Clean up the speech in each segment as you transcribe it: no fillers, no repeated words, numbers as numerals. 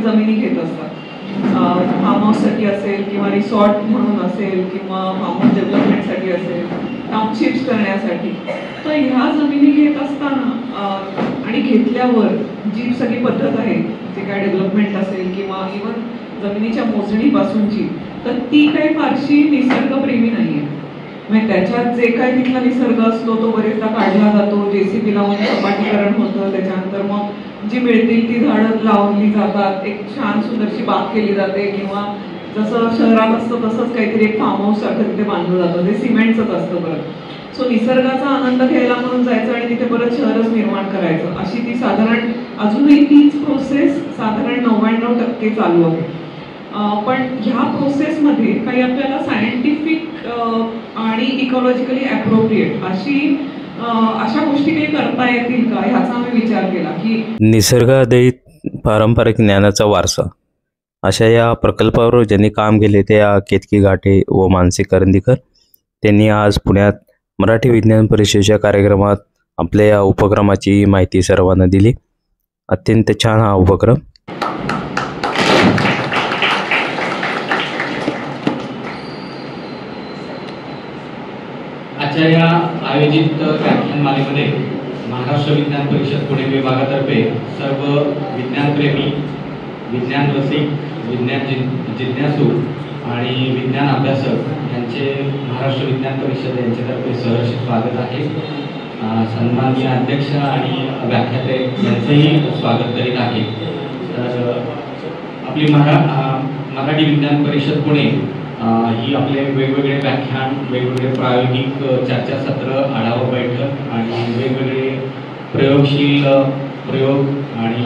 जमिनी घेत असतात. फार्म हाऊससाठी असेल किंवा रिसॉर्ट म्हणून असेल किंवा फार्म हाऊस डेव्हलपमेंटसाठी असेल, टाउनशिप्स करण्यासाठी. तर ह्या जमिनी घेत असताना आणि घेतल्यावर जी सगळी पद्धत आहे, जे काय डेव्हलपमेंट असेल किंवा इव्हन जमिनीच्या मोजणीपासूनची, तर ती काही फारशी निसर्गप्रेमी नाही आहे. म्हणजे त्याच्यात जे काही तिथला निसर्ग असतो तो बरेचदा काढला जातो, JCB लावून सपाटीकरण होतं, त्याच्यानंतर मग जी मिळतील ती झाडं लावली जातात, एक छान सुंदरशी बाग केली जाते किंवा जसं शहरात असतं तसंच काहीतरी एक फार्म हाऊस सारखं तिथे बांधलं जातं, जे सिमेंटचंच असतं परत. सो निसर्गाचा आनंद घ्यायला म्हणून जायचं आणि तिथे परत शहरच निर्माण करायचं, अशी ती साधारण अजूनही तीच प्रोसेस साधारण 99% चालू आहे. पण ह्या प्रोसेसमध्ये काही आपल्याला सायंटिफिक आणि इकॉलॉजिकली ॲप्रोप्रिएट अशा गोष्टी काही करता येतील का, ह्याचा आम्ही विचार केला की निसर्गाआधारित पारंपरिक ज्ञानाचा वारसा अशा या प्रकल्पावर ज्यांनी काम केले ते केतकी घाटे व मानसी करंदीकर. त्यांनी आज पुण्यात मराठी विज्ञान परिषदेच्या कार्यक्रमात आपल्या या उपक्रमाची माहिती सर्वांना दिली. अत्यंत छान हा उपक्रम. आजच्या या आयोजित व्याख्यानमालेमध्ये महाराष्ट्र विज्ञान परिषद पुणे विभागातर्फे सर्व विज्ञानप्रेमी, विज्ञान रसिक, विज्ञान जिज्ञासू आणि विज्ञान अभ्यासक यांचे महाराष्ट्र विज्ञान परिषद यांच्यातर्फे सहर्ष स्वागत आहे. सन्माननीय अध्यक्ष आणि व्याख्याते यांचंही स्वागत करीत आहे. तर आपली मराठी विज्ञान परिषद पुणे ही आपले वेगवेगळे व्याख्यान, वेगवेगळे प्रायोगिक चर्चासत्र, आढावा बैठक आणि वेगवेगळे प्रयोगशील प्रयोग आणि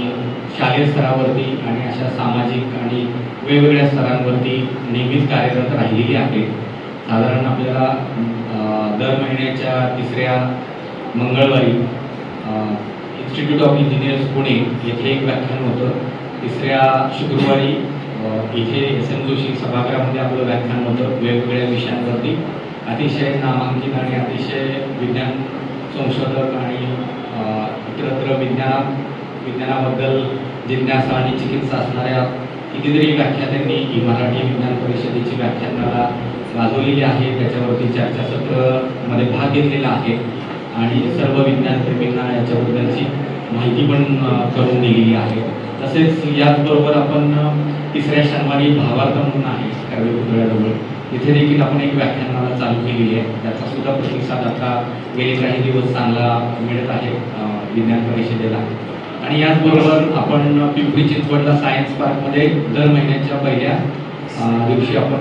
शालेय स्तरावरती आणि अशा सामाजिक आणि वेगवेगळ्या स्तरांवरती नेहमीच कार्यरत राहिलेली आहे. साधारण आपल्याला दर महिन्याच्या 3ऱ्या मंगळवारी इन्स्टिट्यूट ऑफ इंजिनियर्स पुणे येथे एक व्याख्यान होतं. 3ऱ्या शुक्रवारी इथे SM जोशी सभागृहामध्ये आपलं व्याख्यान होतं वेगवेगळ्या विषयांवरती. अतिशय नामांकित आणि अतिशय विज्ञान संशोधक आणि इतरत्र विज्ञानाबद्दल जिज्ञासा आणि चिकित्सा असणाऱ्या कितीतरी व्याख्यात्यांनी ही मराठी विज्ञान परिषदेची व्याख्यानाला गाजवलेली आहे. त्याच्यावरती चर्चासत्रामध्ये भाग घेतलेला आहे आणि सर्व विज्ञानप्रेमींना याच्याबद्दलची माहिती पण करून दिलेली आहे. तसेच याचबरोबर आपण 3ऱ्या शनिवारी भावार्थ म्हणून आहे कर्वे पुतळ्याजवळ, तिथे देखील आपण एक व्याख्यानमाला चालू केलेली आहे. त्याचा सुद्धा प्रतिसाद आता गेले काही दिवस चांगला मिळत आहे विज्ञान परिषदेला. आणि याचबरोबर आपण पिंपरी चिंचवडला सायन्स पार्कमध्ये दर महिन्याच्या पहिल्या दिवशी आपण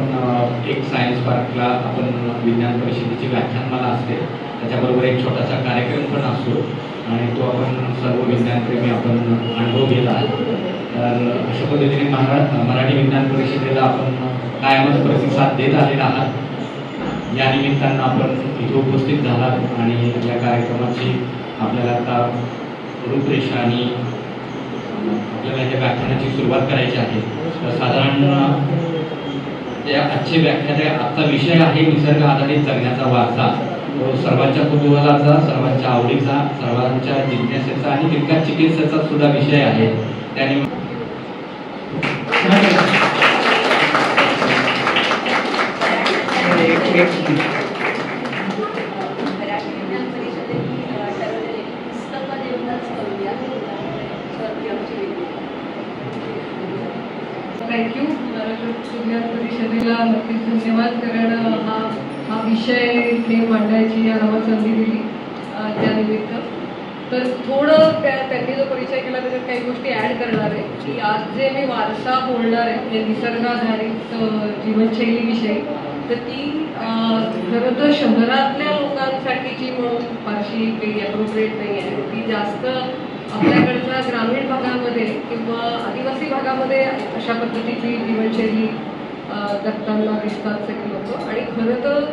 एक सायन्स पार्कला आपण विज्ञान परिषदेची व्याख्यानमाला असते, त्याच्याबरोबर एक छोटासा कार्यक्रम पण असतो आणि तो आपण सर्व विज्ञानप्रेमी आपण अनुभव घेत आहोत. तर अशा पद्धतीने मराठी विज्ञान परिषदेला आपण कायमच प्रतिसाद देत आलेला आहात. या निमित्तानं आपण इथे उपस्थित झालात आणि या कार्यक्रमाची आपल्याला आता रूपरेषा आणि आपल्याला या व्याख्यानाची सुरुवात करायची आहे. तर साधारण आजचे व्याख्यान आजचा विषय आहे निसर्ग आधारित जगण्याचा वारसा. तो सर्वांच्या कुतूहलाचा, सर्वांच्या आवडीचा, सर्वांच्या जिज्ञासेचा आणि तितक्याच चिकित्सेचा सुद्धा विषय आहे. त्याने थँक्यू. महाराष्ट्र विज्ञान परिषदेला नक्कीच धन्यवाद, कारण हा विषय इथे मांडायची आम्हाला संधी दिली त्यानिमित्त. तर थोडं त्यांनी जो परिचय केला त्याच्यात काही गोष्टी ॲड करणार आहे की आज जे मी वारसा बोलणार आहे म्हणजे निसर्गाधारित जीवनशैलीविषयी, तर ती खरं तर शहरातल्या लोकांसाठीची म्हणून फारशी काही ॲप्रोप्रिएट नाही आहे. ती जास्त आपल्याकडच्या ग्रामीण भागामध्ये किंवा आदिवासी भागामध्ये अशा पद्धतीची जीवनशैली जगताना दिसतात सगळे लोक. आणि खरं तर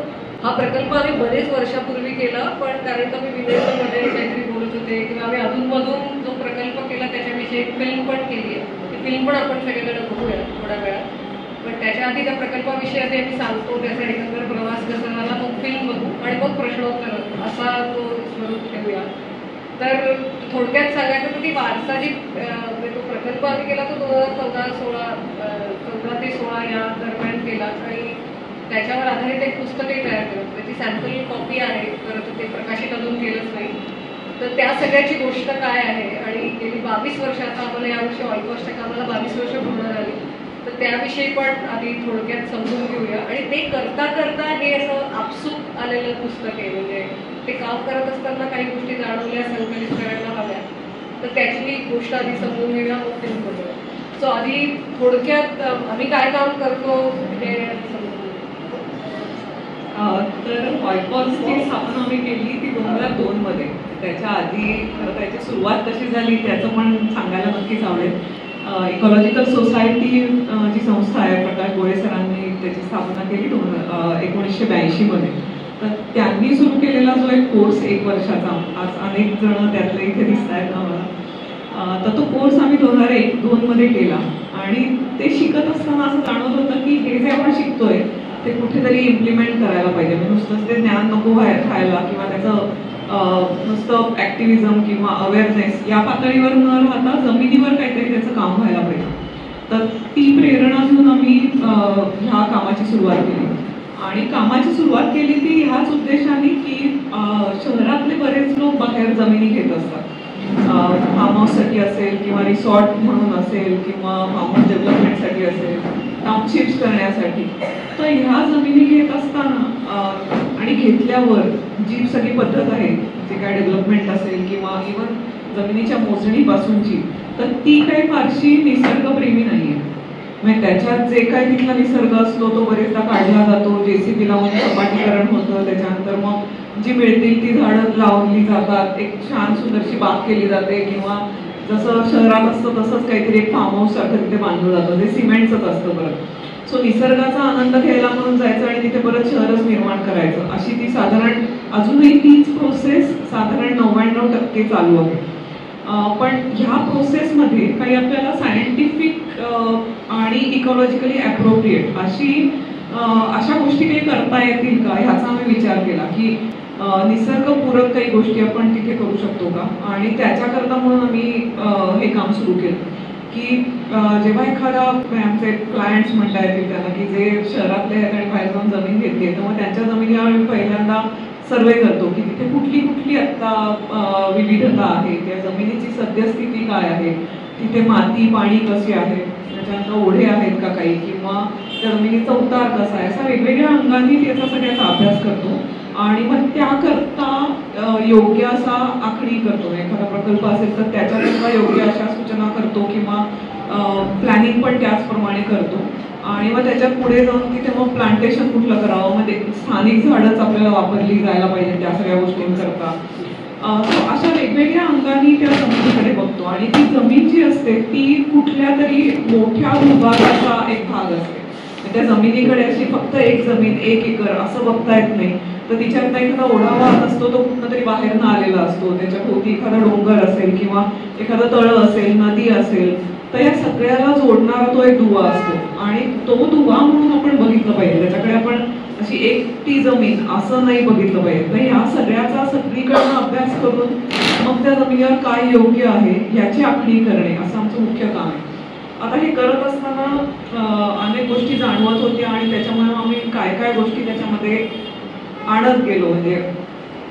हा प्रकल्प आम्ही बरेच वर्षापूर्वी केला, पण कारण का मी विदेशामध्ये काहीतरी बोलत होते किंवा आम्ही अधूनमधून जो प्रकल्प केला त्याच्याविषयी एक फिल्म पण केली आहे. ती फिल्म पण आपण सगळेजण बघूया थोड्या वेळात. पण त्याच्या आधी त्या प्रकल्पाविषयी आधी आम्ही सांगतो, त्याचा एकंदर प्रवास कसा झाला, मग फिल्म बघू आणि मग प्रश्नोत्तर असा तो स्वरूप ठेवूया. तर थोडक्यात सांगायचं तर ती वारसाची म्हणजे तो प्रकल्प आम्ही केला तो 2014 ते 16 या दरम्यान केला आणि त्याच्यावर आधारित एक पुस्तकही तयार केलं. त्याची सॅम्पल कॉपी आहे, परंतु ते प्रकाशित अजून केलंच नाही. तर त्या सगळ्याची गोष्ट काय आहे आणि गेली 22 वर्ष, आता आम्हाला यावर्षी ऑलमोस्ट आम्हाला 22 वर्ष पूर्ण झाली, तर त्याविषयी पण आधी थोडक्यात समजून घेऊया. आणि ते करता करता हे असं आपसूक आलेलं पुस्तक आहे. म्हणजे ते काम करत असताना काही गोष्टी जाणवल्या, संकलित करायला हव्या, तर त्याची गोष्ट आधी समजून घेऊया, मग ते करूया. सो आधी थोडक्यात आम्ही काय काम करतो हे तर व्हाईटबॉक्सची स्थापना आम्ही केली ती 2002 मध्ये. त्याच्या आधी खरं त्याची सुरुवात कशी झाली त्याचं पण सांगायला नक्कीच आवडेल. इकॉलॉजिकल सोसायटी जी संस्था आहे, प्रकाश गोळे सरांनी त्याची स्थापना केली 1982 मध्ये. तर त्यांनी सुरू केलेला जो एक कोर्स 1 वर्षाचा, आज अनेक जण त्यातले इथे दिसत आहेत आम्हाला, तर तो कोर्स आम्ही 2001-2 मध्ये केला. आणि ते शिकत असताना असं जाणवत होतं की हे जे आपण शिकतोय ते कुठेतरी इम्प्लिमेंट करायला पाहिजे. म्हणजे नुसतंच ते ज्ञान नको व्हायला किंवा त्याचं नुसतं ॲक्टिव्हिझम किंवा अवेअरनेस या पातळीवर न राहता जमिनीवर काहीतरी त्याचं काम व्हायला पाहिजे. तर ती प्रेरणा घेऊन आम्ही ह्या कामाची सुरुवात केली. आणि कामाची सुरुवात केली ती ह्याच उद्देशाने की शहरातले बरेच लोक बाहेर जमिनी घेत असतात, फार्म हाऊससाठी असेल किंवा रिसॉर्ट म्हणून असेल किंवा फार्म हाऊस डेव्हलपमेंटसाठी असेल, टाउनशिप्स करण्यासाठी. तर ह्या जमिनी घेत असताना आणि घेतल्यावर जी सगळी पद्धत आहे, जे काय डेव्हलपमेंट असेल किंवा इव्हन जमिनीच्या मोजणीपासूनची, तर ती काही फारशी निसर्गप्रेमी नाही आहे. म्हणजे त्याच्यात जे काही तिथला निसर्ग असतो तो बरेचदा काढला जातो, JCB लावून सपाटीकरण होतं, त्याच्यानंतर मग जी मिळतील ती झाडं लावली जातात, एक छान सुंदरशी बाग केली जाते किंवा जसं शहरात असतं तसंच काहीतरी एक फार्म हाऊस सारखं तिथे बांधलं जातं, जे सिमेंटचंच असतं परत. सो निसर्गाचा आनंद घ्यायला म्हणून जायचं आणि तिथे परत शहरच निर्माण करायचं, अशी ती साधारण अजूनही तीच प्रोसेस साधारण 99% चालू आहे. पण ह्या प्रोसेसमध्ये काही आपल्याला सायंटिफिक आणि इकॉलॉजिकली ॲप्रोप्रिएट अशा गोष्टी काही करता येतील का ह्याचा आम्ही विचार केला की निसर्गपूरक काही गोष्टी आपण तिथे करू शकतो का. आणि त्याच्याकरता म्हणून आम्ही हे काम सुरू केलं की जेव्हा एखादा आमचे क्लायंट्स म्हणता येतील त्यांना की जे शहरातले आहेत आणि बाहेर जाऊन जमीन घेतली, तर मग त्यांच्या जमिनीवर आम्ही पहिल्यांदा सर्वे करतो की तिथे कुठली कुठली आत्ता विविधता आहे, त्या जमिनीची सद्यस्थिती काय आहे, तिथे माती पाणी कशी आहे, त्याच्यानंतर ओढे आहेत का काही, किंवा त्या जमिनीचा उतार कसा आहे, असा वेगवेगळ्या अंगांनी त्याचा सगळ्याचा अभ्यास करतो. आणि मग त्याकरता योग्य असा आखणी करतो. एखादा प्रकल्प असेल तर त्याच्याकरता योग्य अशा सूचना करतो किंवा प्लॅनिंग पण त्याचप्रमाणे करतो. आणि मग त्याच्यात पुढे जाऊन तिथे मग प्लांटेशन कुठलं करावं, मग स्थानिक झाडच आपल्याला वापरली जायला पाहिजे त्या सगळ्या गोष्टींकरता. अशा वेगवेगळ्या अंगाने त्या जमिनीकडे बघतो. आणि ती जमीन जी असते ती कुठल्या तरी मोठ्या भूभागाचा एक भाग असते. त्या जमिनीकडे अशी फक्त एक जमीन 1 एकर असं बघता येत नाही. तर तिच्यात एखादा ओढा वाहत असतो, तो कुठं तरी बाहेरनं आलेला असतो, त्याच्या भोवती एखादा डोंगर असेल किंवा एखादं तळं असेल, नदी असेल, तर या सगळ्याला जोडणारा तो एक दुवा असतो. आणि तो दुवा म्हणून आपण बघितलं पाहिजे, त्याच्याकडे आपण अशी एकटी जमीन असं नाही बघितलं पाहिजे. तर ह्या सगळ्याचा सगळीकडनं अभ्यास करून मग त्या जमिनीवर काय योग्य आहे याची आखणी करणे असं आमचं मुख्य काम आहे. आता हे करत असताना अनेक गोष्टी जाणवत होत्या आणि त्याच्यामुळे आम्ही काय काय गोष्टी त्याच्यामध्ये आणत गेलो. म्हणजे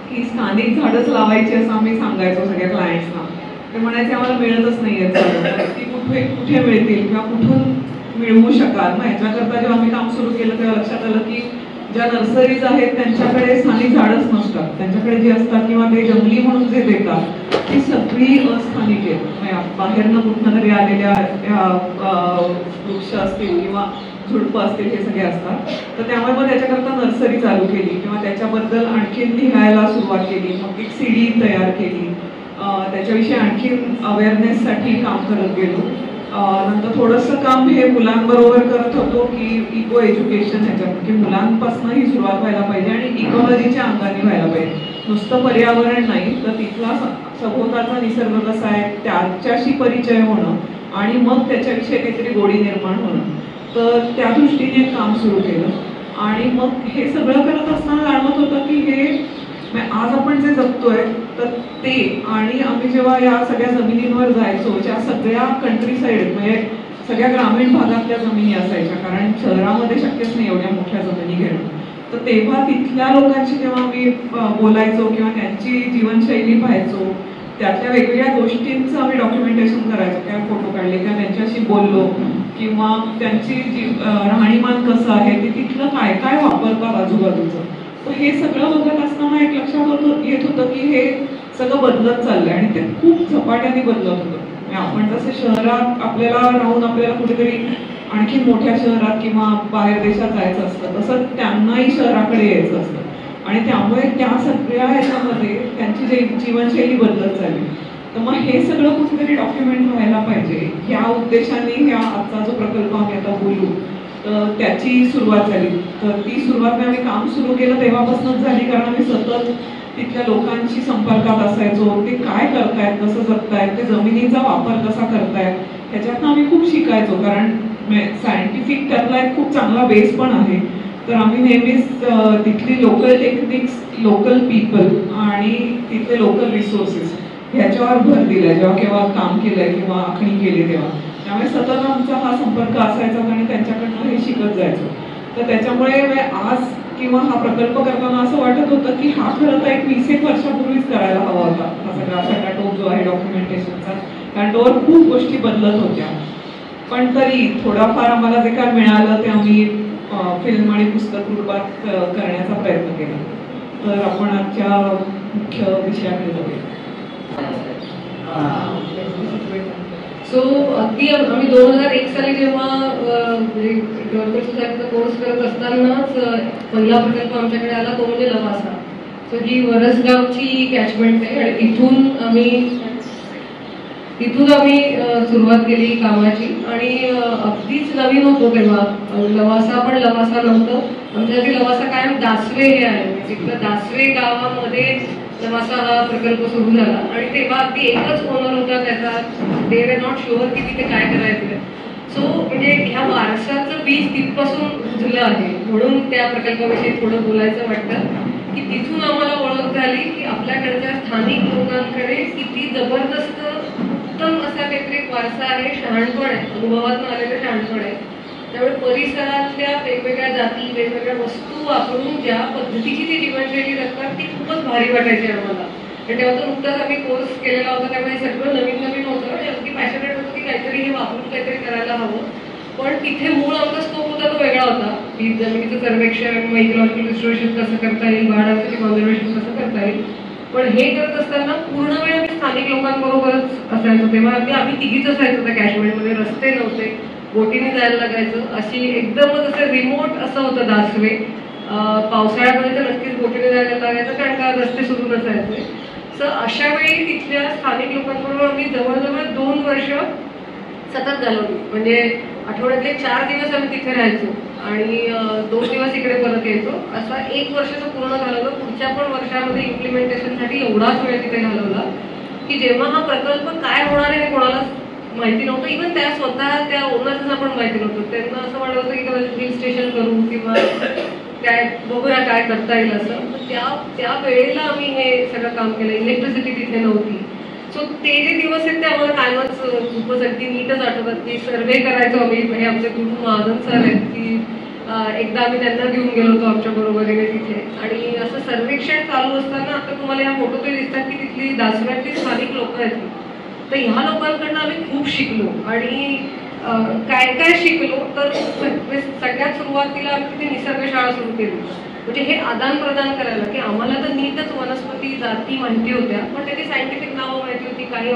की स्थानिक झाडच लावायची असं आम्ही सांगायचो सगळ्या क्लायंट्सना. ते म्हणायचे आम्हाला मिळतच नाही आहेत झाडं, ती कुठे मिळतील किंवा कुठून मिळवू शकाल. मग ह्याच्याकरता जेव्हा आम्ही काम सुरू केलं तेव्हा लक्षात आलं की ज्या नर्सरीज आहेत त्यांच्याकडे स्थानिक झाडच नसतात. त्यांच्याकडे जे असतात किंवा ते जंगली म्हणून जे देतात ती सगळी अस्थानिक आहेत. बाहेरनं कुठनं तरी आलेल्या वृक्ष असतील किंवा झुडपं असतील हे सगळे असतात. तर त्यामुळे मग त्याच्याकरता नर्सरी चालू केली किंवा त्याच्याबद्दल आणखीन लिहायला सुरुवात केली. मग एक CD तयार केली, त्याच्याविषयी आणखीन अवेअरनेससाठी काम करत गेलो. नंतर थोडंसं काम हे मुलांबरोबर करत होतो की इको एज्युकेशन ह्याच्यात की मुलांपासूनही सुरुवात व्हायला पाहिजे आणि इकॉलॉजीच्या अंगाने व्हायला पाहिजे. नुसतं पर्यावरण नाही तर तिथला सभोवतालचा निसर्ग कसा आहे त्याच्याशी परिचय होणं आणि मग त्याच्याविषयी काहीतरी गोडी निर्माण होणं. तर त्या दृष्टीने काम सुरू केलं. आणि मग हे सगळं करत असताना जाणवत होतं की हे आज आपण जे जगतोय तर ते आणि आम्ही जेव्हा या सगळ्या जमिनींवर जायचो, ज्या सगळ्या कंट्री साईड म्हणजे सगळ्या ग्रामीण भागातल्या जमिनी असायच्या, कारण शहरामध्ये शक्यच नाही एवढ्या मोठ्या जमिनी घेणं, तर तेव्हा तिथल्या लोकांशी जेव्हा आम्ही बोलायचो किंवा त्यांची जीवनशैली पाहायचो, त्यातल्या वेगवेगळ्या गोष्टींचं आम्ही डॉक्युमेंटेशन करायचो, किंवा फोटो काढले किंवा त्यांच्याशी बोललो किंवा त्यांची राहणीमान कसं आहे, ते तिथलं काय काय वापरतात आजूबाजूचं. तर हे सगळं बघत असताना एक लक्षात येत होतं की हे सगळं बदलत चाललंय आणि ते खूप झपाट्याने बदलत होतं. आपण जसं शहरात आपल्याला राहून आपल्याला कुठेतरी आणखी मोठ्या शहरात किंवा बाहेर देशात जायचं असतं, तसं त्यांनाही शहराकडे यायचं असतं आणि त्यामुळे त्या सगळ्या ह्याच्यामध्ये त्यांची जीवनशैली बदलत झाली. तर मग हे सगळं कुठेतरी डॉक्युमेंट व्हायला पाहिजे, या उद्देशाने ह्या आजचा जो प्रकल्प आम्ही आता बोलू तर त्याची सुरुवात झाली. तर ती सुरुवात आम्ही काम सुरू केलं तेव्हापासूनच झाली, कारण आम्ही सतत तिथल्या लोकांशी संपर्कात असायचो, ते काय करतायत, कसं जगतायत, ते जमिनीचा वापर कसा करतायत, ह्याच्यातनं आम्ही खूप शिकायचो. कारण सायंटिफिक त्यातला एक खूप चांगला बेस पण आहे. तर आम्ही नेहमीच तिथली लोकल टेक्निक्स, लोकल पीपल आणि तिथले लोकल रिसोर्सेस ह्याच्यावर भर दिलाय जेव्हा केव्हा काम केलंय किंवा आखणी केली तेव्हा. त्यामुळे सतत आमचा हा संपर्क असायचा आणि त्यांच्याकडनं हे शिकत जायचो. तर त्याच्यामुळे आज किंवा हा प्रकल्प करताना असं वाटत होतं की हा खरं तर एक 20-1 वर्षापूर्वीच करायला हवा होता, हा सगळा सटाटोप जो आहे डॉक्युमेंटेशनचा, कारण तोवर खूप गोष्टी बदलत होत्या. पण तरी थोडाफार आम्हाला जे काय मिळालं ते आम्ही फिल्म आणि पुस्तक रूपात करण्याचा प्रयत्न केला. तर आपण आजच्या मुख्य विषयाकडे जाऊया. सो अगदी आम्ही 2001 साली जेव्हा गव्हर्नमेंट सोसायटीचा कोर्स करत असतानाच पहिला प्रकल्प आमच्याकडे आला तो म्हणजे लवासा. सो ही वरसगावची कॅचमेंट आहे आणि तिथून आम्ही सुरुवात केली कामाची आणि अगदीच नवीन होतो तेव्हा. लवासा नव्हतं आमच्यासाठी. लवासा कायम दासवे हे आहे, तिथलं दासवे गावामध्ये लवासा हा प्रकल्प सुरू झाला आणि तेव्हा अगदी एकच ओनर होता त्याचा. दे वर नॉट शुअर की तिथे काय करायचं. सो म्हणजे ह्या वारसाचं बीज तिथपासून रुजलं आहे, म्हणून त्या प्रकल्पाविषयी थोडं बोलायचं वाटतं की तिथून आम्हाला ओळख झाली की आपल्याकडच्या स्थानिक लोकांकडे किती जबरदस्त उत्तम असा काहीतरी वारसा आहे, शहाणपण आहे, अनुभवातून आलेलं शहाणपण आहे. त्यामुळे परिसरातल्या वेगवेगळ्या जाती, वेगवेगळ्या वस्तू वापरून ज्या पद्धतीची ती जीवनशैली जगतात ती खूपच भारी वाटायची आम्हाला. आणि तेव्हा तर नुकताच आम्ही कोर्स केलेला होता, त्यामुळे सगळं नवीन नवीन होतं आणि अगदी पॅशनेट होतं की काहीतरी हे वापरून काहीतरी करायला हवं. पण तिथे मूळ आमचा स्कोप होता तो वेगळा होता की जमिनीचं सर्वेक्षण, इकॉलॉजिकल रिस्टोरेशन कसं करता येईल, झाडांचं कॉन्झर्वेशन कसं करता येईल. पण हे करत असताना पूर्ण वेळ आम्ही स्थानिक लोकांबरोबरच असायचो. तेव्हा अगदी आम्ही तिघीच असायचो त्या कॅशमेंटमध्ये. रस्ते नव्हते, बोटीने जायला लागायचं. अशी एकदमच असं रिमोट असं होतं दासवे. पावसाळ्यामध्ये तर नक्कीच बोटीने जायला लागायचं कारण का रस्ते सुरू नसायचे. सो अशा वेळी तिथल्या स्थानिक लोकांबरोबर आम्ही जवळजवळ 2 वर्ष सतत घालवली. म्हणजे आठवड्यातले 4 दिवस आम्ही तिथे राहायचो आणि 2 दिवस इकडे परत यायचो. असा 1 वर्ष तो पूर्ण घालवलं. पुढच्या पण वर्षामध्ये इम्प्लिमेंटेशनसाठी एवढाच वेळ तिथे घालवला की जेव्हा हा प्रकल्प काय होणार आहे हे कोणाला माहिती नव्हतं. इव्हन त्या स्वतः त्या ओनर्सना पण माहिती नव्हतं. त्यांना असं वाटत होतं की हिल स्टेशन करू किंवा काय बघूया काय करता येईल असं. त्या वेळेला आम्ही हे सगळं काम केलं. इलेक्ट्रिसिटी तिथे नव्हती. सो ते जे दिवस आहेत ते आम्हाला कायमच खूपच अगदी नीटच आठवतात की सर्वे करायचो आम्ही. हे आमचे गुरु महाजन सर आहेत की एकदा आम्ही त्यांना घेऊन गेलो होतो आमच्या बरोबरीने तिथे. आणि असं सर्वेक्षण चालू असताना आता तुम्हाला या फोटोत दिसतात की तिथली दासव्यातली स्थानिक लोक आहेत. तर ह्या लोकांकडनं आम्ही खूप शिकलो आणि काय काय शिकलो तर सगळ्यात सुरुवातीला आम्ही तिथे निसर्ग शाळा सुरू केली. म्हणजे हे आदान प्रदान करायला की आम्हाला तर नीटच वनस्पती जाती माहिती होत्या, पण त्याची सायंटिफिक नावं माहिती होती, काही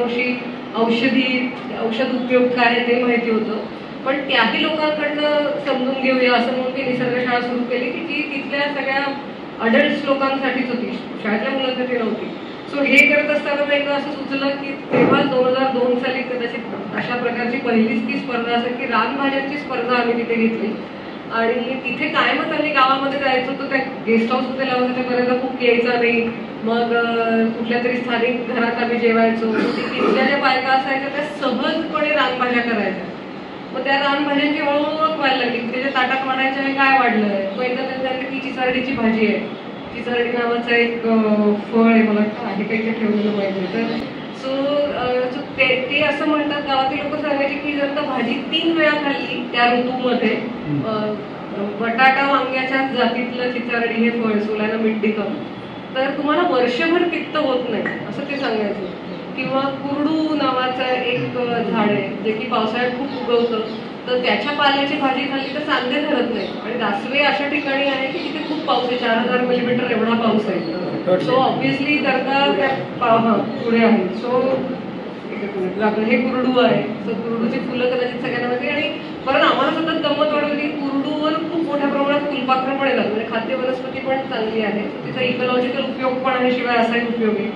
औषध उपयोग काय ते माहिती होतं. पण त्याही लोकांकडनं समजून घेऊया असं म्हणून ती निसर्ग शाळा सुरू केली की जी तिथल्या सगळ्या अडल्ट लोकांसाठीच होती, शाळेतल्या मुलांसाठी नव्हती. सो हे करत असताना एकदा असं सुचलं की तेव्हा 2002 साली कदाचित अशा प्रकारची पहिलीच ती स्पर्धा असेल की रानभाज्यांची स्पर्धा आम्ही तिथे घेतली. आणि तिथे कायमच आम्ही गावामध्ये जायचो तर त्या गेस्ट हाऊस मध्ये लावून त्या बऱ्याचदा खूप यायचा नाही. मग कुठल्या तरी स्थानिक घरात आम्ही जेवायचो. तिथल्या ज्या बायका असायच्या त्या सहजपणे रानभाज्या करायच्या. मग त्या रानभाज्यांची हळूहळू ओळख व्हायला लागली. त्याच्या ताटात वाढायच्या हे काय वाढलंय, मग एकदा त्यांनी ती चिसारडीची भाजी आहे चिचारडी नावाचं एक फळ आहे, मला वाटतं आहे काही ते ठेवलेलं माहिती. तर ते असं म्हणतात, गावातील लोक सांगायचे की जर का भाजी 3 वेळा खाल्ली त्या ऋतूमध्ये, बटाटा वांग्याच्या जातीतलं चिचारडी हे फळ, सोलाना मिड्डिकम, तर तुम्हाला वर्षभर पित्त होत नाही असं ते सांगायचं. किंवा कुरडू नावाचं एक झाड आहे जे की पावसाळ्यात खूप उगवतं, तर त्याच्या पाल्याची भाजी खाल्ली तर सांधे धरत नाही. आणि दासवे अशा ठिकाणी आहे की तिथे खूप पाऊस आहे, 4000 मिलीमीटर एवढा पाऊस आहे. सो ऑब्व्हियसली जर का पुढे आहे. सो हे कुरडू आहे. सो कुरडूची फुलं कदाचित सगळ्यांना माहिती. आणि परत आम्हाला सतत गंमत वाढवली, कुरडूवर खूप मोठ्या प्रमाणात फुलपाखरं पण येतात, म्हणजे खाद्य वनस्पती पण चांगली आहे, तिचा इकॉलॉजिकल उपयोग पण आहे, शिवाय असाही उपयोग आहे.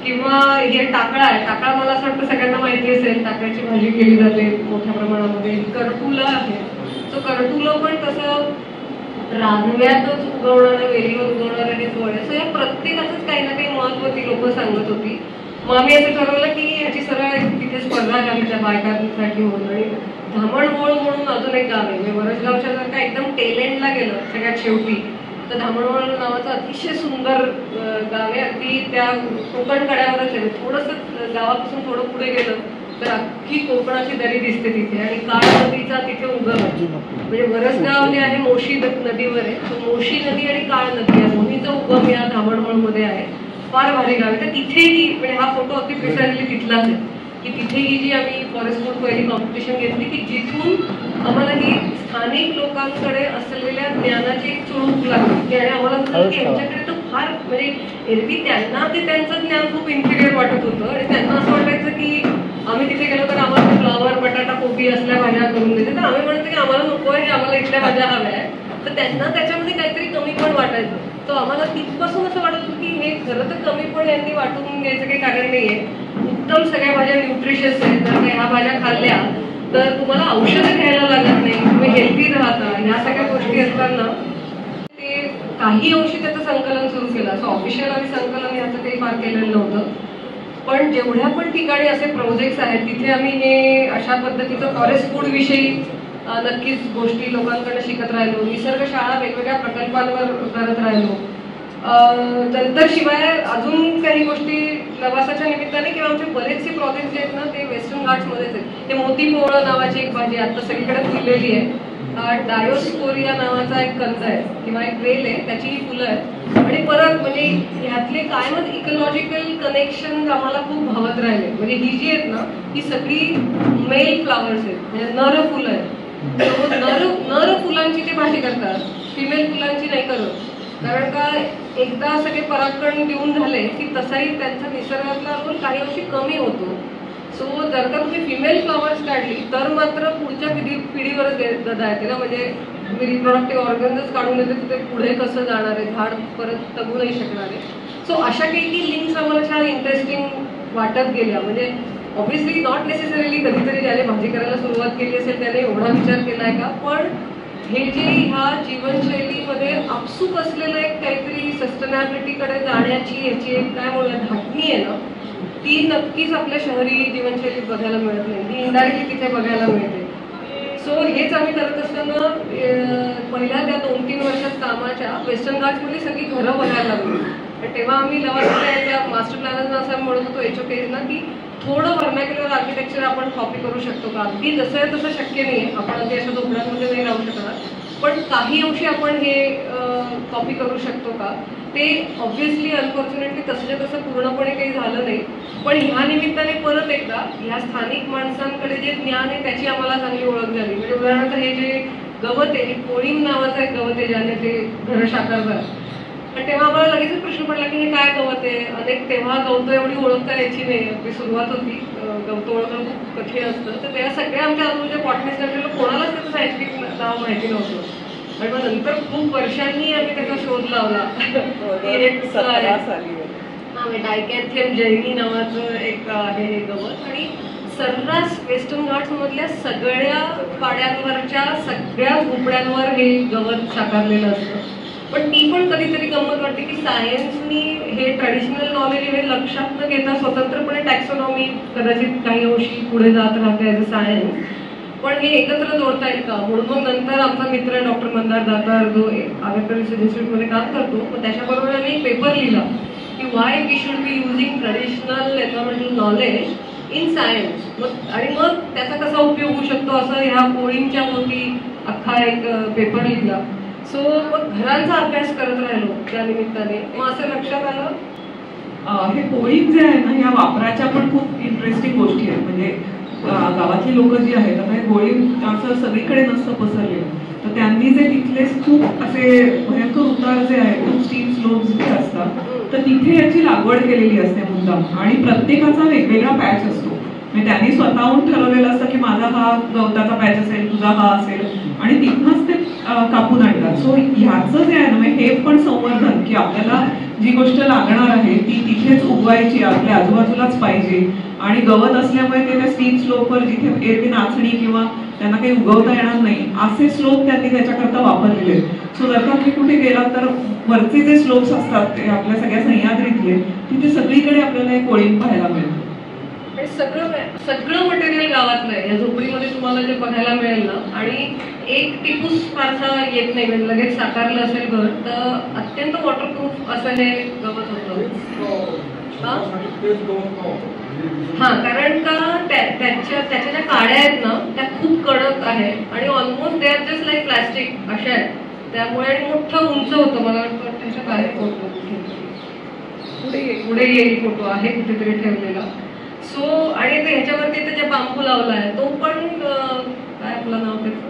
किंवा हे टाकळा आहे. टाकळा मला असं वाटतं सगळ्यांना माहिती असेल, टाकळ्याची भाजी केली जाते मोठ्या प्रमाणामध्ये. करटुलं आहे. सो करटुलं पण तसं रानव्यातच उगवणारं, वेलीवर उगवणारं हे फळ आहे. सो या प्रत्येकाचंच काही ना काही महत्त्व ती लोक सांगत होती. मग आम्ही असं ठरवलं की ह्याची सरळ तिथे स्पर्धा घाली त्या बायकांसाठी म्हणून. आणि धामणवळ म्हणून अजून एक गाव आहे, म्हणजे वरसगावच्या जर का एकदम टेलेंडला गेलं सगळ्यात शेवटी, तर धामणवळ नावाचं अतिशय सुंदर गाव आहे. अगदी त्या कोकण कड्यावरच आहे. थोडंसं गावापासून थोडं पुढे गेलं तर अख्खी कोकणाची दरी दिसते तिथे. आणि काळ नदीचा तिथे उगम आहे. म्हणजे वरसगाव जे आहे मोशी नदीवर आहे. तो मोशी नदी आणि काळ नदी आहे, दोन्हीचा उगम या धामणवळमध्ये आहे. फार भारी गाव आहे. तर तिथेही, म्हणजे हा फोटो अगदी प्रिसाइजली तिथलाच आहे की तिथेही जी आम्ही फॉरेस्ट फूड पहिली कॉम्पिटिशन घेतली की जिथून आम्हाला ही स्थानिक लोकांकडे असलेल्या ज्ञानाची एक चुळूक लागली. आणि आम्हाला असं की यांच्याकडे तर फार, म्हणजे एरवी त्यांना ते त्यांचं ज्ञान खूप इन्फिरियर वाटत होतं. आणि त्यांना असं वाटायचं की आम्ही तिथे गेलो तर आम्हाला फ्लावर, बटाटा, कोबी असल्या भाज्या करून देते, तर आम्ही म्हणतो की आम्हाला नको आहे, आम्हाला इथल्या भाज्या हव्या आहे. तर त्यांना त्याच्यामध्ये काहीतरी कमी पण वाटायचं. तो आम्हाला तिथपासून असं वाटत होतं की हे खरं तर कमी पण यांनी वाटून घ्यायचं काही कारण नाहीये. उत्तम सगळ्या भाज्या न्यूट्रिशियस आहेत. जर ह्या भाज्या खाल्ल्या तर तुम्हाला औषधं घ्यायला लागत नाही, तुम्ही हेल्दी राहता. ह्या सगळ्या गोष्टी असताना ते काही अंशी त्याचं संकलन सुरू केलं. असं ऑफिशियल आम्ही संकलन ह्याचं काही फार केलेलं नव्हतं. पण जेवढ्या पण ठिकाणी असे प्रोजेक्ट्स आहेत तिथे आम्ही हे अशा पद्धतीचं फॉरेस्ट फूड विषयी नक्कीच गोष्टी लोकांकडे शिकत राहिलो. निसर्ग शाळा वेगवेगळ्या प्रकल्पांवर करत राहिलो. नंतर शिवाय अजून काही गोष्टी प्रवासाच्या निमित्ताने किंवा आमचे बरेचसे प्रोजेक्ट जे आहेत ना ते वेस्टर्न घाट्समध्येच आहेत. ते मोतीपोवळं नावाची एक भाजी आता सगळीकडे फुललेली आहे. डायोस्कोरिया नावाचा एक कंद आहे किंवा एक वेल आहे, त्याची ही फुलं आहेत. आणि परत म्हणजे ह्यातले कायमच इकॉलॉजिकल कनेक्शन आम्हाला खूप भावत राहिले. म्हणजे ही जी आहेत ना ही सगळी मेल फ्लावर्स आहेत, म्हणजे नर फुलं आहेत. नर फुलांची ते भाजी करतात, फिमेल फुलांची नाही करत. कारण का एकदा सगळे परागकण देऊन झाले की तसाही त्यांचा निसर्गातला रोल काही अंशी कमी होतो. सो जर का तुम्ही फिमेल फ्लॉवर्स काढली तर मात्र पुढच्या पिढीवरच गदा येते ना. म्हणजे तुम्ही रिप्रोडक्टिव्ह ऑर्गन्सच काढून देते तर ते पुढे कसं जाणार आहे, झाड परत तगू नाही शकणार आहे. सो अशा काही लिंक्स आम्हाला छान इंटरेस्टिंग वाटत गेल्या. म्हणजे ऑब्व्हियसली नॉट नेसेसरीली कधीतरी ज्याने भाजी करायला सुरुवात केली असेल त्याने एवढा विचार केलाय का, पण हे जे ह्या जीवनशैलीमध्ये आपसूक असलेलं एक काहीतरी सस्टेनेबिलिटीकडे जाण्याची याची एक काय म्हणूया धाटणी आहे ना, ती नक्कीच आपल्या शहरी जीवनशैलीत बघायला मिळत नाही. ती इनडायरेक्टली तिथे बघायला मिळते. सो हेच आम्ही करत असताना पहिल्या त्या 2-3 वर्षात कामाच्या वेस्टर्न घाट्समधली सगळी घरं बघायला लागली. आणि तेव्हा आम्ही लवासाच्या मास्टर प्लॅनरना असं म्हणत होतो HOKs की थोडं व्हर्नॅक्युलर आर्किटेक्चर आपण कॉपी करू शकतो का. अगदी जसं आहे तसं शक्य नाही आहे, आपण अगदी अशा झोपड्यांमध्ये नाही राहू शकणार, पण काही अंशी आपण हे कॉपी करू शकतो का. ते ऑब्व्हियसली अनफॉर्च्युनेटली तसंच्या तसं पूर्णपणे काही झालं नाही. पण ह्या निमित्ताने परत एकदा ह्या स्थानिक माणसांकडे जे ज्ञान आहे त्याची आम्हाला चांगली ओळख झाली. म्हणजे उदाहरणार्थ हे जे गवत आहे, हे कोळीम नावाचं एक गवत आहे ज्याने ते घरं साकारतात. पण तेव्हा आम्हाला लगेचच प्रश्न पडला की हे काय गवत आहे. अनेक तेव्हा गवतं एवढी ओळखता यायची नाही, आपली सुरुवात होती, गवतं ओळखणं खूप कठीण असतं. तर तेव्हा सगळ्या आमच्या आजूबाजूच्या बॉटनिस्ट गार्डनला कोणालाच त्याचं सायंटिफिक नाव माहिती नव्हतं. आणि मग नंतर खूप वर्षांनी आम्ही त्याचा शोध लावला. डायकॅन्थियम जैनी नावाचं एक आहे हे गवत. आणि सर्रास वेस्टर्न घाट्समधल्या सगळ्या पाड्यांवरच्या सगळ्या झोपड्यांवर हे गवत साकारलेलं असतं. पण ती पण कधीतरी गंमत वाटते की सायन्सनी हे ट्रॅडिशनल नॉलेज हे लक्षात न घेता स्वतंत्रपणे टॅक्सॉनॉमी कदाचित काही अंशी पुढे जात राहते ॲज अ सायन्स. पण हे एकत्र जोडता येईल का, म्हणून मग नंतर आमचा मित्र डॉक्टर मंदार दातार जो आगरकर रिसर्च इन्स्टिट्यूटमध्ये काम करतो, मग त्याच्याबरोबर आम्ही एक पेपर लिहिला की why we should be using traditional environmental knowledge in science. आणि मग त्याचा कसा उपयोग होऊ शकतो असं ह्या कोळींच्या भोवती अख्खा एक पेपर लिहिला. सो मग घरांचा अभ्यास करत राहिलो त्या निमित्ताने. मग असं लक्षात आलं हे कोळीन जे आहे ना, ह्या वापराच्या पण खूप इंटरेस्टिंग गोष्टी आहेत. म्हणजे गावातली लोक जी आहेत, आता हे कोळीन असं सगळीकडे नसतं पसरलेलं, तर त्यांनी जे तिथले खूप असे भयंकर उतार जे आहेत, खूप स्टीप स्लोप्स जे असतात, तर तिथे याची लागवड केलेली असते मुद्दाम. आणि प्रत्येकाचा वेगवेगळा पॅच असतो. म्हणजे त्यांनी स्वतःहून ठरवलेलं असतं की माझा हा गवताचा पॅच असेल, तुझा हा असेल, आणि तिथनंच ते कापून आणतात. सो ह्याचं जे आहे ना, हे पण संवर्धन, की आपल्याला जी गोष्ट लागणार आहे ती तिथेच उगवायची, आपल्या आजूबाजूलाच पाहिजे. आणि गवत असल्यामुळे ते त्या स्टीप स्लोपवर जिथे एरवी नाचणी किंवा त्यांना काही उगवता येणार नाही असे स्लोप त्यांनी त्याच्याकरता वापरलेले. सो जर का तुम्ही कुठे गेलात तर वरचे जे स्लोप्स असतात ते आपल्या सगळ्या सह्याद्रीतले, तिथे सगळीकडे आपल्याला एक कोळीन पाहायला मिळतं. सगळं मटेरियल गावातलं आहे. या झोपडीमध्ये तुम्हाला जे बघायला मिळेल ना, आणि एक टिपूस फारसा येत नाही, म्हणजे लगेच साकारलं असेल घर तर अत्यंत वॉटरप्रूफ असं हे गवत होतं. हा, कारण का त्याच्या ज्या काड्या आहेत ना त्या खूप कडक आहेत आणि almost they are just like plastic अशा आहेत. त्यामुळे मोठं उंच होतं. मला वाटतं त्याच्यात आहे फोटो, पुढे येईल फोटो आहे कुठेतरी ठेवलेला. सो आणि ह्याच्यावरती त्याच्या बांबू लावला आहे, तो पण काय आपलं नाव त्याचं,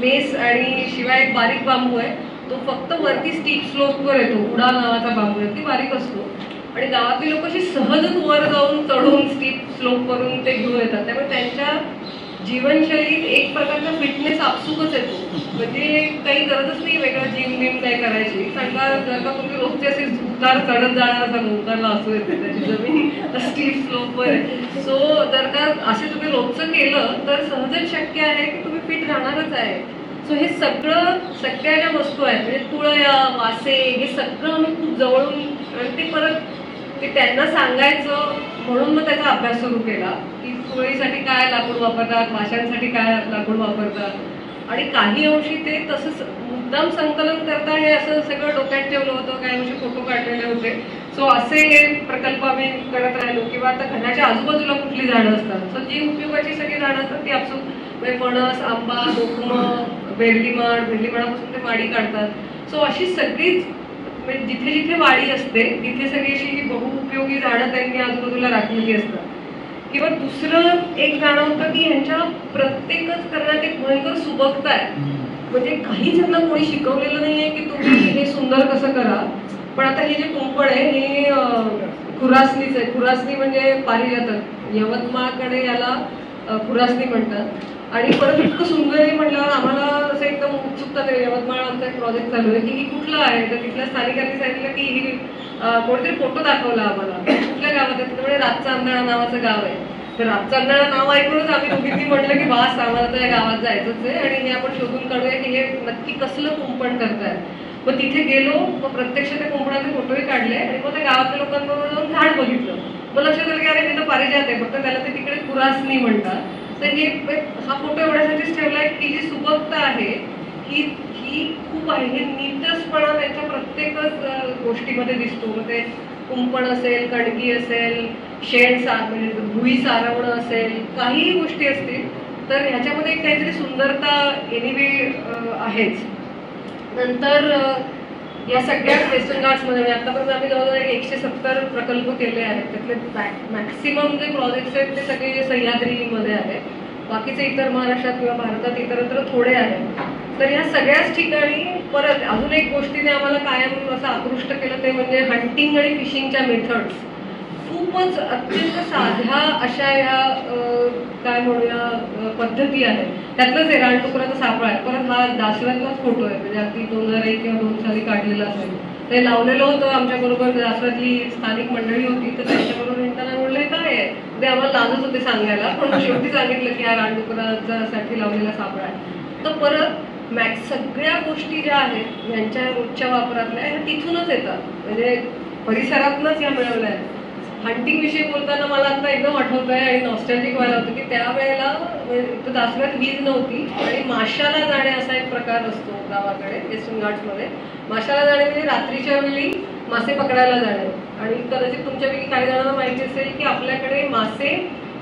मेस आणि शिवाय एक बारीक बांबू आहे, तो फक्त वरती स्टीप स्लोपवर येतो. उडा नावाचा बांबू आहे, ती बारीक असतो. आणि गावातली लोक अशी सहजच वर जाऊन चढून स्टीप स्लोप करून ते घेऊन येतात. त्यामुळे त्यांच्या जीवनशैलीत एक प्रकारचा फिटनेस आपसुकच येतो. म्हणजे काही गरजच नाही वेगळं जिम बिम काय करायची. सांगा जर का तुम्ही रोजचे असे उतार चढत जाणार असाल, उतारला असू येते त्याची जमीन स्टीप स्लोपवर आहे. सो जर का असे तुम्ही रोजचं केलं तर सहजच शक्य आहे की तुम्ही फिट राहणारच आहे. सो हे सगळ्या ज्या वस्तू आहेत, म्हणजे तुळया, वासे, हे सगळं आम्ही खूप जवळून, आणि ते परत ते त्यांना सांगायचं म्हणून मग त्याचा अभ्यास सुरू केला की तुळईसाठी काय लाकूड वापरतात, माशांसाठी काय लाकूड वापरतात. आणि काही अंशी ते तसंच मुद्दाम संकलन करता हे असं सगळं डोक्यात ठेवलं होतं. काही अंशी फोटो काढलेले होते. सो असे प्रकल्प आम्ही करत राहिलो. किंवा आता घराच्या आजूबाजूला कुठली झाडं असतात, सो जी उपयोगाची सगळी झाडं असतात ती आपसूक फणस, आंबा, बोकमं, बेर्लीमाडापासून ते वाडी काढतात. सो अशी सगळीच जिथे जिथे वाडी असते तिथे सगळी अशी बहुउपयोगी झाडं त्यांनी आजूबाजूला राखलेली असतात. किंवा दुसरं एक जाणवतं की ह्यांच्या प्रत्येकच करण्यात एक भयंकर सुबकता आहे. म्हणजे काहीच यांना कोणी शिकवलेलं नाहीये की तुम्ही हे सुंदर कसं करा. पण आता हे जे कुंपण आहे हे खुरासनीच आहे. खुरासनी म्हणजे पारिजातक, यवतमाळकडे याला खुरासनी म्हणतात. आणि परत इतकं सुंदर आहे म्हटल्यावर आम्हाला असं एकदम उत्सुकता, यवतमाळ आमचा एक प्रोजेक्ट चालू आहे की ही कुठलं आहे. तर तिथल्या स्थानिकांनी सांगितलं की ही कोणीतरी फोटो दाखवला आम्हाला, कुठल्या गावात आहे. त्यामुळे रातचांदळा नावाचं गाव आहे. तर रातचांदळा नाव ऐकूनच आम्ही दोघींनी म्हटलं की बास, आम्हाला त्या गावात जायचंच आहे आणि हे आपण शोधून काढूया की हे नक्की कसलं कुंपण करताय. मग तिथे गेलो, मग प्रत्यक्ष त्या कुंपणाचे फोटोही काढले आणि मग त्या गावातल्या लोकांबरोबर जाऊन झाड बघितलं. मग लक्षात आलं की अरे तिथं पारिजात आहे, फक्त त्याला ते तिकडे खुरासनी म्हणतात. तर हे हा फोटो एवढ्यासाठीच ठेवलाय की जी सुबकता आहे ही खूप आहे. हे नीटसपणा त्यांच्या प्रत्येकच गोष्टीमध्ये दिसतो. मग ते कुंपण असेल, कणगी असेल, शेण म्हणजे भुई सारवणं असेल, काहीही गोष्टी असतील तर ह्याच्यामध्ये एक काहीतरी सुंदरता एनिवे आहेच. नंतर या सगळ्या वेस्टर्न घाट्समध्ये आतापर्यंत आम्ही जवळजवळ 170 प्रकल्प केले आहेत. त्यातले मॅक्सिमम जे प्रोजेक्ट्स आहेत ते सगळे सह्याद्रीमध्ये आहेत. बाकीचे इतर महाराष्ट्रात किंवा भारतात इतरत्र थोडे आहेत. तर या सगळ्याच ठिकाणी परत अजून एक गोष्टीने आम्हाला कायम असं आकृष्ट केलं ते म्हणजे हंटिंग आणि फिशिंगच्या मेथड्स. खूपच अत्यंत साध्या अशा ह्या काय म्हणूया पद्धती आहेत. त्यातलंच आहे रानडुकराचा सापळा आहे. परत हा दासव्यातलाच फोटो आहे, म्हणजे अगदी 2001 किंवा 2 साली काढलेला असेल. ते लावलेलं होतं आमच्याबरोबर, दासव्यातली स्थानिक मंडळी होती तर त्यांच्याबरोबर म्हणताना म्हणले काय आहे ते आम्हाला लाजच होते सांगायला, पण शेवटी सांगितलं की हा रानडुकरासाठी लावलेला सापळा आहे. तर परत सगळ्या गोष्टी ज्या आहेत यांच्या रोजच्या वापरातल्या ह्या तिथूनच येतात, म्हणजे परिसरातूनच या मिळवल्या आहेत. हंटिंग विषयी बोलताना मला आता एकदम आठवत आहे आणि नॉस्टॅल्जिक व्हायला होतं की त्यावेळेला दासव्यात वीज नव्हती आणि माशाला जाणे असा एक प्रकार असतो गावाकडे वेस्टर्न घाट्समध्ये. माशाला जाणे म्हणजे रात्रीच्या वेळी मासे पकडायला जाणे. आणि कदाचित तुमच्यापैकी काही जणांना माहिती असेल की आपल्याकडे मासे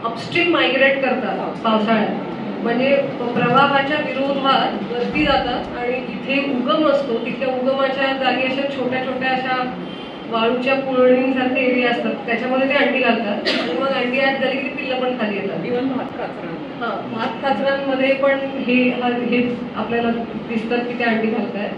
अपस्ट्रीम मायग्रेट करतात पावसाळ्यात, म्हणजे प्रवाहाच्या विरोधात वरती जातात आणि जिथे उगम असतो तिथे उगमाच्या जागी अशा छोट्या छोट्या अशा वाळूच्या पुळणींसारखे एरिया असतात, त्याच्यामध्ये ते अंडी घालतात आणि मग अंडी आत झाली की पिल्लं पण खाली येतात. इव्हन भात काचरा, हां, भात काचऱ्यांमध्ये पण हे आपल्याला दिसतात की ते अंडी घालतात.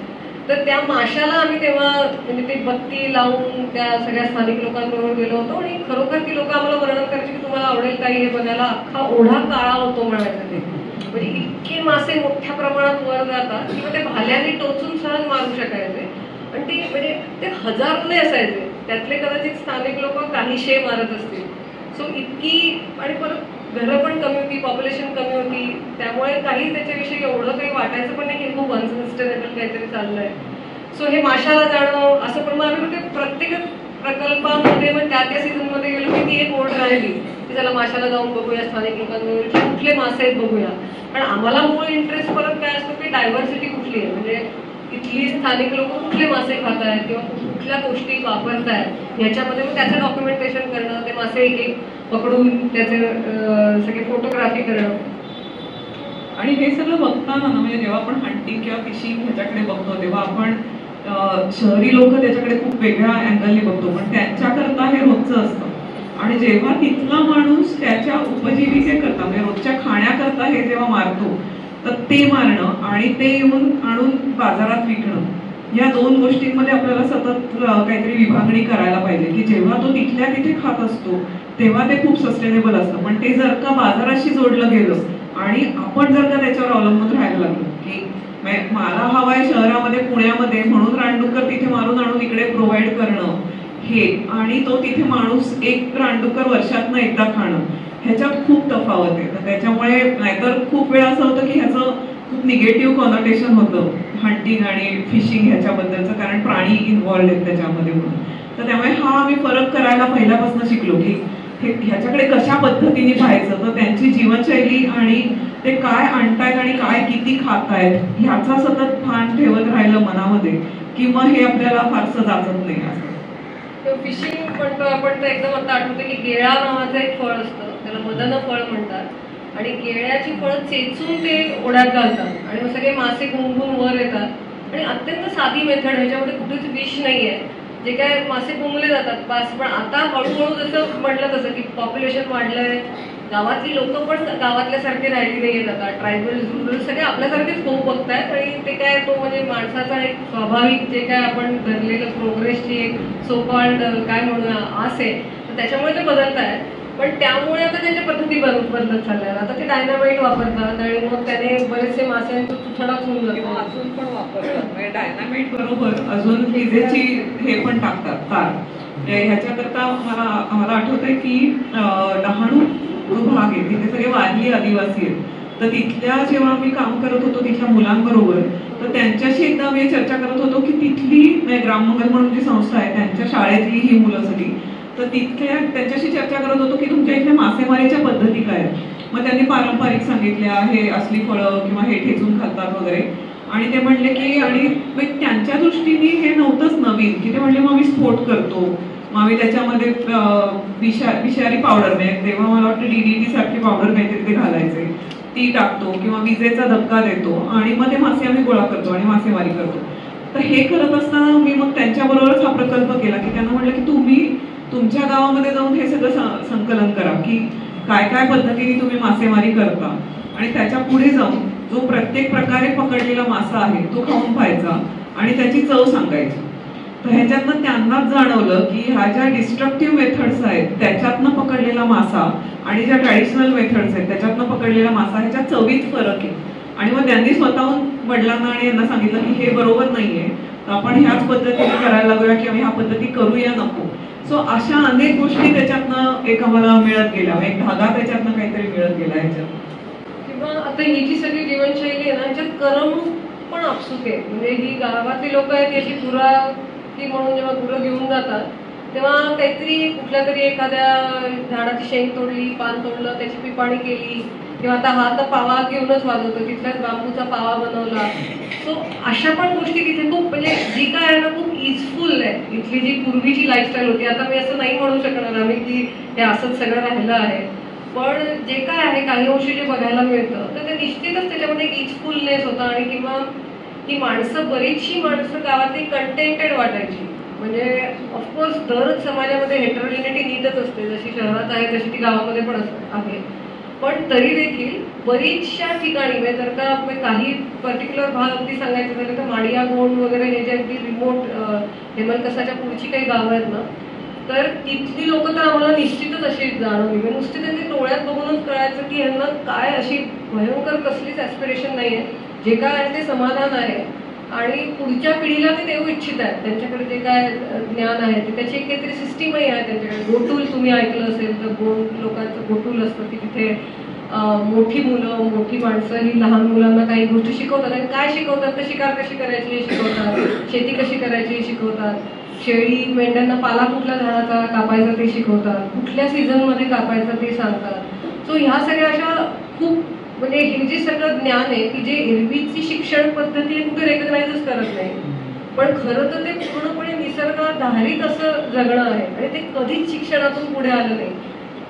तर त्या माशाला आम्ही तेव्हा म्हणजे ते बत्ती लावून त्या सगळ्या स्थानिक लोकांबरोबर गेलो होतो आणि खरोखर ती लोक आम्हाला वर्णन करायची की तुम्हाला आवडेल काही हे बघायला. अख्खा ओढा काळा होतो म्हणायचं ते, म्हणजे इतके मासे मोठ्या प्रमाणात वर जातात किंवा ते भाल्याने टोचून सहज मारू शकायचे. आणि ते म्हणजे ते हजारोने असायचे, त्यातले कदाचित स्थानिक लोक काहीशे मारत असतील. सो इतकी, आणि परत घरं पण कमी होती, पॉप्युलेशन कमी होती, त्यामुळे काही त्याच्याविषयी एवढं काही वाटायचं पण नाही की खूप अनसस्टेनेबल काहीतरी चाललंय. सो हे माशाला जाणं असं, पण मग आम्ही म्हणजे प्रत्येक प्रकल्पामध्ये मग त्या सीझनमध्ये गेलो की ती एक ओढ राहिली की त्याला माशाला जाऊन बघूया, स्थानिक लोकांवर कुठले मासे आहेत बघूया. पण आम्हाला मूळ इंटरेस्ट परत काय असतो की डायव्हर्सिटी कुठली आहे, म्हणजे इथली स्थानिक लोक कुठले मासे खात आहेत किंवा कुठल्या गोष्टी वापरत आहेत ह्याच्यामध्ये मग त्याचं डॉक्युमेंटेशन करणं, ते मासे एक एक पकडून त्याचे सगळे फोटोग्राफी करणं. आणि हे सगळं बघताना ना, म्हणजे जेव्हा आपण हंटिंग किंवा फिशिंग ह्याच्याकडे बघतो तेव्हा आपण शहरी लोक त्याच्याकडे खूप वेगळ्या अँगलने बघतो, पण त्यांच्याकरता हे रोजचं असतं. आणि जेव्हा तिथला माणूस त्याच्या उपजीविकेकरता म्हणजे रोजच्या खाण्याकरता हे जेव्हा मारतो, तर ते मारणं आणि ते येऊन आणून बाजारात विकणं, या दोन गोष्टींमध्ये आपल्याला सतत काहीतरी विभागणी करायला पाहिजे की जेव्हा तो तिथल्या तिथे खात असतो तेव्हा ते खूप सस्टेनेबल असतं. पण ते जर का बाजाराशी जोडलं गेलं आणि आपण जर का त्याच्यावर अवलंबून राहायला लागलो की मला हवाय शहरामध्ये पुण्यामध्ये म्हणून रानडुक्कर तिथे मारून आणून इकडे प्रोव्हाइड करणं हे, आणि तो तिथे माणूस एक रानडुक्कर वर्षातनं एकदा खाणं, ह्याच्यात खूप तफावत आहे. तर त्याच्यामुळे नाहीतर खूप वेळा असं होतं की ह्याचं खूप निगेटिव्ह कॉनोटेशन होतं हंटिंग आणि फिशिंग ह्याच्याबद्दलचं, कारण प्राणी इन्व्हॉल्ड आहेत त्याच्यामध्ये म्हणून. तर त्यामुळे हा आम्ही फरक करायला पहिल्यापासून शिकलो की ह्याच्याकडे कशा पद्धतीने पाहायचं, तर त्यांची जीवनशैली आणि ते काय आणतायत आणि काय किती खातायत ह्याचा सतत भान ठेवत राहिलं मनामध्ये की मग हे आपल्याला फारसं जाचत नाही. असं फिशिंग म्हणतो आपण तर एकदम आता आठवतं की केळा नावाचं एक फळ असतं, त्याला मदन फळ म्हणतात, आणि केळ्याची फळं चेचून ते ओढ्यात घालतात आणि मग सगळे मासे गुंगून वर येतात. आणि अत्यंत साधी मेथड, ह्याच्यामध्ये कुठेच विष नाही आहे, जे काय मासे गुंगले जातात पास. पण आता हळूहळू जसं म्हटलं तसं की पॉप्युलेशन वाढलंय, गावातली लोक पण गावातल्यासारखे राहिली नाही आहेत आता, ट्रायबल रुरल सगळे आपल्यासारखेच होऊ बघतायत. आणि ते काय तो म्हणजे माणसाचा एक स्वाभाविक जे काय आपण धरलेलं प्रोग्रेसची एक सोकॉल्ड काय म्हणूया आस आहे, तर त्याच्यामुळे ते बदलत आहेत. पण त्यामुळे आता त्यांच्या पद्धती बदलत चालल्या. आता ते डायनामाइट वापरतात आणि मग त्याने बरेचसे माशांचा तुथडाच होऊन जातो. अजून पण वापरतात, म्हणजे डायनामाइट बरोबर अजून विजेची हे पण टाकतात तार. ह्याच्याकरता मला आठवतंय की डहाणू जो भाग आहे तिथे सगळे वारली आदिवासी आहेत, तर तिथल्या जेव्हा मी काम करत होतो तिथल्या मुलांबरोबर, तर त्यांच्याशी एकदा आम्ही चर्चा करत होतो की तिथली ग्राममंगल म्हणून जी संस्था आहे त्यांच्या शाळेतली ही मुलं सगळी, तर तिथल्या त्यांच्याशी चर्चा करत होतो की तुमच्या इथल्या मासेमारीच्या पद्धती काय आहेत. मग त्यांनी पारंपरिक सांगितल्या, हे असली फळं किंवा हे ठेचून खातात वगैरे. आणि ते म्हणले की, आणि त्यांच्या दृष्टीने हे नव्हतंच नवीन की ते म्हणले मग आम्ही स्फोट करतो, मग आम्ही त्याच्यामध्ये विषारी पावडर, तेव्हा मला वाटतं DDT सारखी पावडर काहीतरी ते घालायचे, ती टाकतो किंवा विजेचा धक्का देतो आणि मग ते मासे आम्ही गोळा करतो आणि मासेमारी करतो. तर हे करत असताना मी मग त्यांच्याबरोबरच हा प्रकल्प केला की त्यांना म्हटलं की तुम्ही तुमच्या गावामध्ये जाऊन हे सगळं संकलन करा की काय काय पद्धतीने तुम्ही मासेमारी करता, आणि त्याच्या पुढे जाऊन जो प्रत्येक प्रकारे पकडलेला मासा आहे तो खाऊन पाहायचा आणि त्याची चव सांगायची. तर ह्याच्यातनं त्यांनाच जाणवलं की ह्या ज्या डिस्ट्रक्टिव्ह मेथड्स आहेत त्याच्यातनं पकडलेला मासा आणि ज्या ट्रॅडिशनल मेथड्स आहेत त्याच्यातनं पकडलेला मासा ह्याच्या चवीत फरक आहे. आणि मग त्यांनी स्वतःहून वडिलांना आणि यांना सांगितलं की हे बरोबर नाहीये, तर आपण ह्याच पद्धतीने करायला लागूया की आम्ही ह्या पद्धती करूया नको. सो अशा अनेक गोष्टी त्याच्यातनं एक आम्हाला मिळत गेल्या, एक धागा त्याच्यातनं काहीतरी मिळत गेला ह्याच्यात. किंवा आता ही जी सगळी जीवनशैली आहे ना, ह्याच्यात करमणूक पण आपसूक आहे. म्हणजे ही गावातली लोक आहेत याची पुरा की म्हणून जेव्हा गुरं घेऊन जातात तेव्हा काहीतरी कुठल्या तरी एखाद्या झाडाची शेंग तोडली, पान तोडलं, त्याची पिपाणी केली, किंवा आता हा तर पावा घेऊनच वाजवतो, तिथल्याच बांबूचा पावा बनवला. सो अशा पण गोष्टी तिथे खूप म्हणजे जी काय आहे ना खूप इजफुल आहे. इथली जी पूर्वीची लाईफस्टाईल होती, आता मी असं नाही म्हणू शकणार आम्ही की हे असंच सगळं राहिलं आहे, पण जे काय आहे काही अंशी जे बघायला मिळतं तर ते निश्चितच त्याच्यामध्ये एक इजफुलनेस होता. आणि किंवा ही माणसं, बरीचशी माणसं गावातली कंटेंटेड वाटायची. म्हणजे ऑफकोर्स दर समाजामध्ये हेटरोजेनिटी नीटच असते, जशी शहरात आहे तशी ती गावामध्ये पण आहे, पण तरी देखील बरीचशा ठिकाणी म्हणजे जर का काही पर्टिक्युलर भाग अगदी सांगायचं झालं तर माडिया गोंड वगैरे हे जे अगदी रिमोट हेमलकसाच्या पुढची काही गावं आहेत ना, तर तिथली लोक तर आम्हाला निश्चितच अशी जाणवली. म्हणजे नुसती त्यांनी डोळ्यात बघूनच कळायचं की यांना काय अशी भयंकर कसलीच ॲस्पिरेशन नाही आहे, जे काय आहे ते समाधान आहे आणि पुढच्या पिढीला ते देऊ इच्छित आहेत. त्यांच्याकडे जे काय ज्ञान आहे ते त्याची एक काहीतरी सिस्टीमही आहे त्यांच्याकडे. गोटूल तुम्ही ऐकलं असेल तर गोंड लोकांचं गोटूल असतं की तिथे मोठी मुलं, मोठी माणसं ही लहान मुलांना काही गोष्टी शिकवतात. आणि काय शिकवतात तर शिकार कशी करायची हे शिकवतात, शेती कशी करायची हे शिकवतात, शेळी मेंढ्यांना पाला कुठल्या झाडाचा कापायचा ते शिकवतात, कुठल्या सीझनमध्ये कापायचं ते सांगतात. सो ह्या सगळ्या अशा खूप म्हणजे हे जे सगळं ज्ञान आहे की जे एरवीची शिक्षण पद्धती कुठे रेकग्नाइजच करत नाही, पण खरं तर ते पूर्णपणे निसर्गाधारित असं जगणं आहे आणि ते कधीच शिक्षणातून पुढे आलं नाही.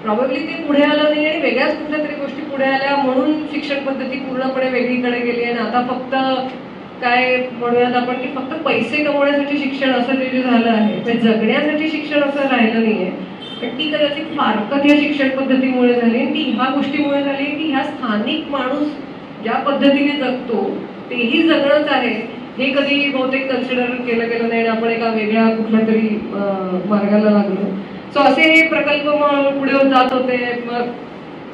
प्रॉब्ली ते पुढे आलं नाही आणि वेगळ्याच कुठल्या तरी गोष्टी पुढे आल्या म्हणून शिक्षण पद्धती पूर्णपणे वेगळीकडे गेली आणि आता फक्त काय म्हणूयात आपण की फक्त पैसे कमवण्यासाठी शिक्षण असं ते जे झालं आहे ते जगण्यासाठी शिक्षण असं राहिलं नाहीये. पण ती कदाचित फारकत या शिक्षण पद्धतीमुळे झाली आणि ती ह्या गोष्टीमुळे झाली की ह्या स्थानिक माणूस ज्या पद्धतीने जगतो तेही जगणंच आहे हे कधी बहुतेक कन्सिडर केलं गेलं नाही आणि आपण एका वेगळ्या कुठल्या तरी मार्गाला लागलो. सो असे हे प्रकल्प पुढे जात होते. मग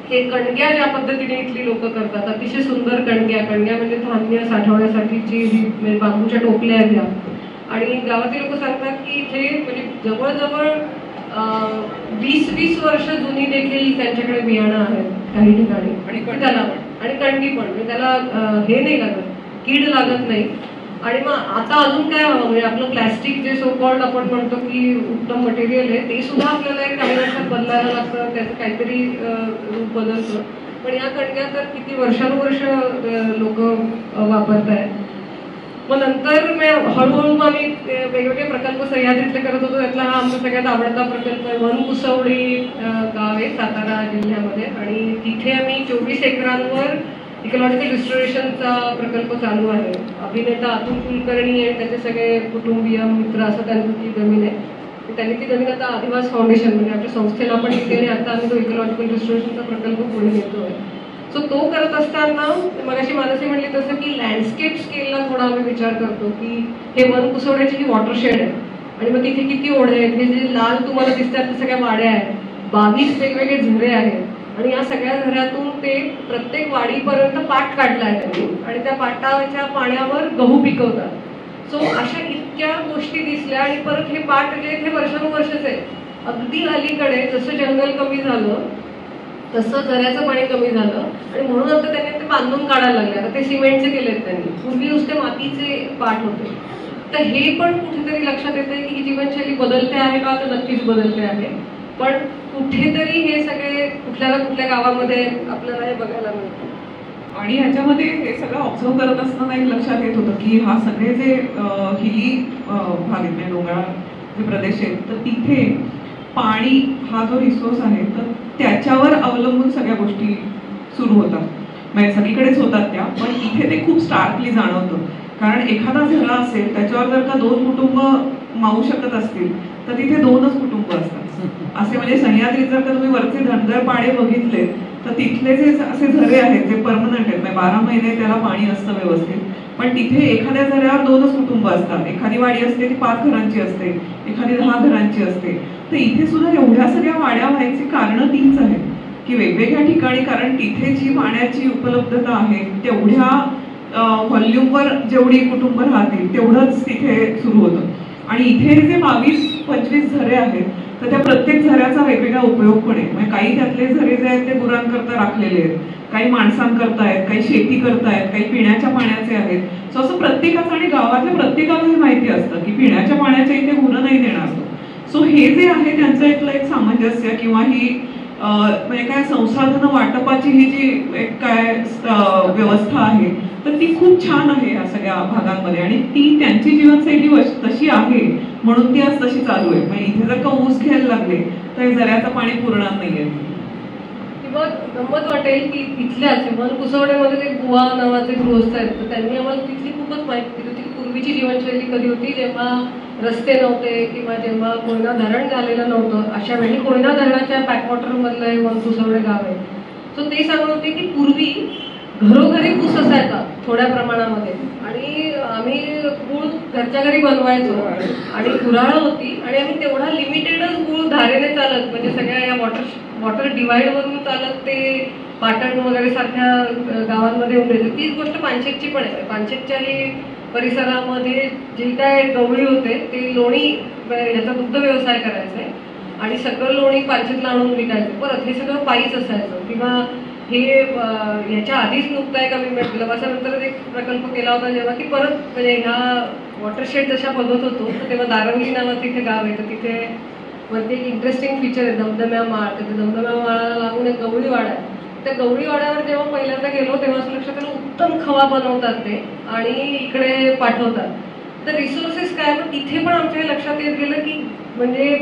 हे कणग्या ज्या पद्धतीने इथली लोक करतात, अतिशय सुंदर कणग्या म्हणजे धान्य साठवण्यासाठीची जी बांबूच्या टोपल्या आहेत ह्या. आणि गावातील लोक सांगतात की इथे म्हणजे जवळजवळ 20-20 वर्ष जुनी देखील त्यांच्याकडे बियाणं आहेत काही ठिकाणी आणि कणगी पण म्हणजे त्याला हे नाही लागत, कीड लागत नाही. आणि मग आता अजून काय हवं म्हणजे आपलं प्लॅस्टिक जे सो कॉल्ड आपण म्हणतो की उत्तम मटेरियल आहे ते सुद्धा आपल्याला एक काही वर्षात बदलायला लागतं, त्याचं काहीतरी रूप बदलतं. पण या कणग्या तर किती वर्षानुवर्ष लोक वापरत आहेत. मग नंतर हळूहळू आम्ही वेगवेगळे प्रकल्प सह्याद्रीतले करत होतो. त्यातला हा आमचा सगळ्यात आवडता प्रकल्प आहे वनकुसवडी गाव आहे सातारा जिल्ह्यामध्ये आणि तिथे आम्ही 24 एकरांवर इकॉलॉजिकल रिस्टोरेशनचा प्रकल्प चालू आहे. अभिनेता अतुल कुलकर्णी आणि त्याचे सगळे कुटुंबीय मित्र असं त्यांची ती जमीन आहे. त्यांनी ती जमीन आता आदिवास फाउंडेशन म्हणजे आमच्या संस्थेला पण येते आणि आता आम्ही तो इकॉलॉजिकल रिस्टोरेशनचा प्रकल्प पुढे नेतोय. सो तो करत असताना मगाशी मानसी म्हणली तसं की लँडस्केप स्केलला थोडा आम्ही विचार करतो की हे वनकुसवड्याची जी वॉटरशेड आहे आणि मग तिथे किती ओढे आहेत, हे जे लाल तुम्हाला दिसतात त्या सगळ्या वाड्या आहेत, 22 वेगवेगळे झरे आहेत आणि या सगळ्या झऱ्यातून ते प्रत्येक वाडीपर्यंत पाट काढला आहे त्यांनी आणि त्या पाटाच्या पाण्यावर गहू पिकवतात. सो अशा इतक्या गोष्टी दिसल्या आणि परत हे पाट जे हे वर्षानुवर्षच आहे. अगदी अलीकडे जसं जंगल कमी झालं तसं झऱ्याचं पाणी कमी झालं आणि म्हणून आता त्यांनी ते बांधून काढायला लागले. आता ते सिमेंटचे केलेत त्यांनी, पूर्वी नुसते मातीचे पाट होते. तर हे पण कुठेतरी लक्षात येते की ही जीवनशैली बदलते आहे का, तर नक्कीच बदलते आहे. पण कुठेतरी हे सगळे कुठल्या ना कुठल्या गावामध्ये आपल्याला हे बघायला मिळतं. आणि ह्याच्यामध्ये हे सगळं ऑब्झर्व करत असताना एक लक्षात येत होतं की हा सगळे जे हिली भाग आहेत डोंगराळ जे प्रदेश आहेत तर तिथे पाणी हा जो रिसोर्स आहे तर त्याच्यावर अवलंबून सगळ्या गोष्टी सुरू होतात. म्हणजे सगळीकडेच होतात त्या, पण इथे ते खूप स्टार्कली जाणवतं. कारण एखादा झरा असेल त्याच्यावर जर का 2 कुटुंब मावू शकत असतील तर तिथे 2च कुटुंब असतात. असे म्हणजे सह्याद्रीत जर का तुम्ही वरचे धनगर पाडे बघितले तर तिथले जे असे झरे आहेत जे परमनंट आहेत म्हणजे 12 महिने त्याला पाणी असतं व्यवस्थित, पण तिथे एखाद्या झऱ्यावर 2च कुटुंब असतात. एखादी वाडी असते ती 5 घरांची असते, एखादी 10 घरांची असते. तर इथे सुद्धा एवढ्या सगळ्या वाड्या व्हायची कारणं तीच आहेत की वेगवेगळ्या ठिकाणी, कारण तिथे जी पाण्याची उपलब्धता आहे तेवढ्या व्हॉल्यूमवर जेवढी कुटुंब राहतील तेवढंच तिथे सुरू होतं. आणि इथे जे 22-25 झरे आहेत तर त्या प्रत्येक झऱ्याचा वेगवेगळा उपयोग पण आहे. म्हणजे काही त्यातले झरे जे आहेत ते गुरांकरता राखलेले आहेत, काही माणसांकरता आहेत, काही शेती करतायत, काही पिण्याच्या पाण्याचे आहेत. सो असं प्रत्येकाचं आणि गावातल्या प्रत्येकाला हे माहिती असतं की पिण्याच्या पाण्याच्या इथे गुरं नाही देणार. सो हे जे आहे त्यांचं इथलं एक सामंजस्य किंवा ही म्हणजे काय संसाधन वाटपाची ही जी एक काय व्यवस्था आहे तर ती खूप छान आहे या सगळ्या भागांमध्ये आणि ती त्यांची जीवनशैली तशी आहे म्हणून ती आज तशी चालू आहे. म्हणजे इथे जर का ऊस घ्यायला लागले तर झऱ्याचं पाणी पुरणार नाहीये. किंवा गंमत वाटेल की इथल्याच कुसवड्यामध्ये ते बुवा नावाचे गृहस्थ आहेत तर त्यांनी आम्हाला तिथली खूपच माहिती दिली होती की पूर्वीची जीवनशैली कधी होती जेव्हा रस्ते नव्हते किंवा जेव्हा कोयना धरण झालेलं नव्हतं अशा वेळी कोयना धरणाच्या बॅकवॉटर मधलं कुसवडे गाव आहे. सो ते सांगत होते की पूर्वी घरोघरी ऊस असायचा थोड्या प्रमाणामध्ये आणि आम्ही गूळ घरच्या घरी बनवायचो आणि गुऱ्हाळं होती आणि आम्ही तेवढा लिमिटेडच गूळ धारेने चालत म्हणजे सगळ्या या वॉटर डिवाइड वरून चालत ते पाटण वगैरे सारख्या गावांमध्ये येऊन द्यायचं. तीच गोष्ट पानशेतची पण आहे. पानशेतच्याही परिसरामध्ये जे काय गवळी होते ते लोणी याचा दुग्ध व्यवसाय करायचे आणि सगळं लोणी पानशेतला आणून विकायचं. परत हे सगळं पायीच असायचं किंवा हे ह्याच्या आधीच नुकता एक आम्ही लवासानंतर एक प्रकल्प केला होता जेव्हा की परत म्हणजे ह्या वॉटरशेड जशा बघत होतो तर तेव्हा दारंगली नावाचं इथे गाव आहे तर तिथे वरती एक इंटरेस्टिंग फीचर आहे धबधब्या माळ. तर ते धबधब्या माळाला लागून एक गवळीवाडा आहे. त्या गवळीवाड्यावर जेव्हा पहिल्यांदा गेलो तेव्हा असं लक्षात आलं उत्तम खवा बनवतात ते आणि इकडे पाठवतात. तर रिसोर्सेस काय पण इथे पण आमच्या लक्षात येत गेलं की म्हणजे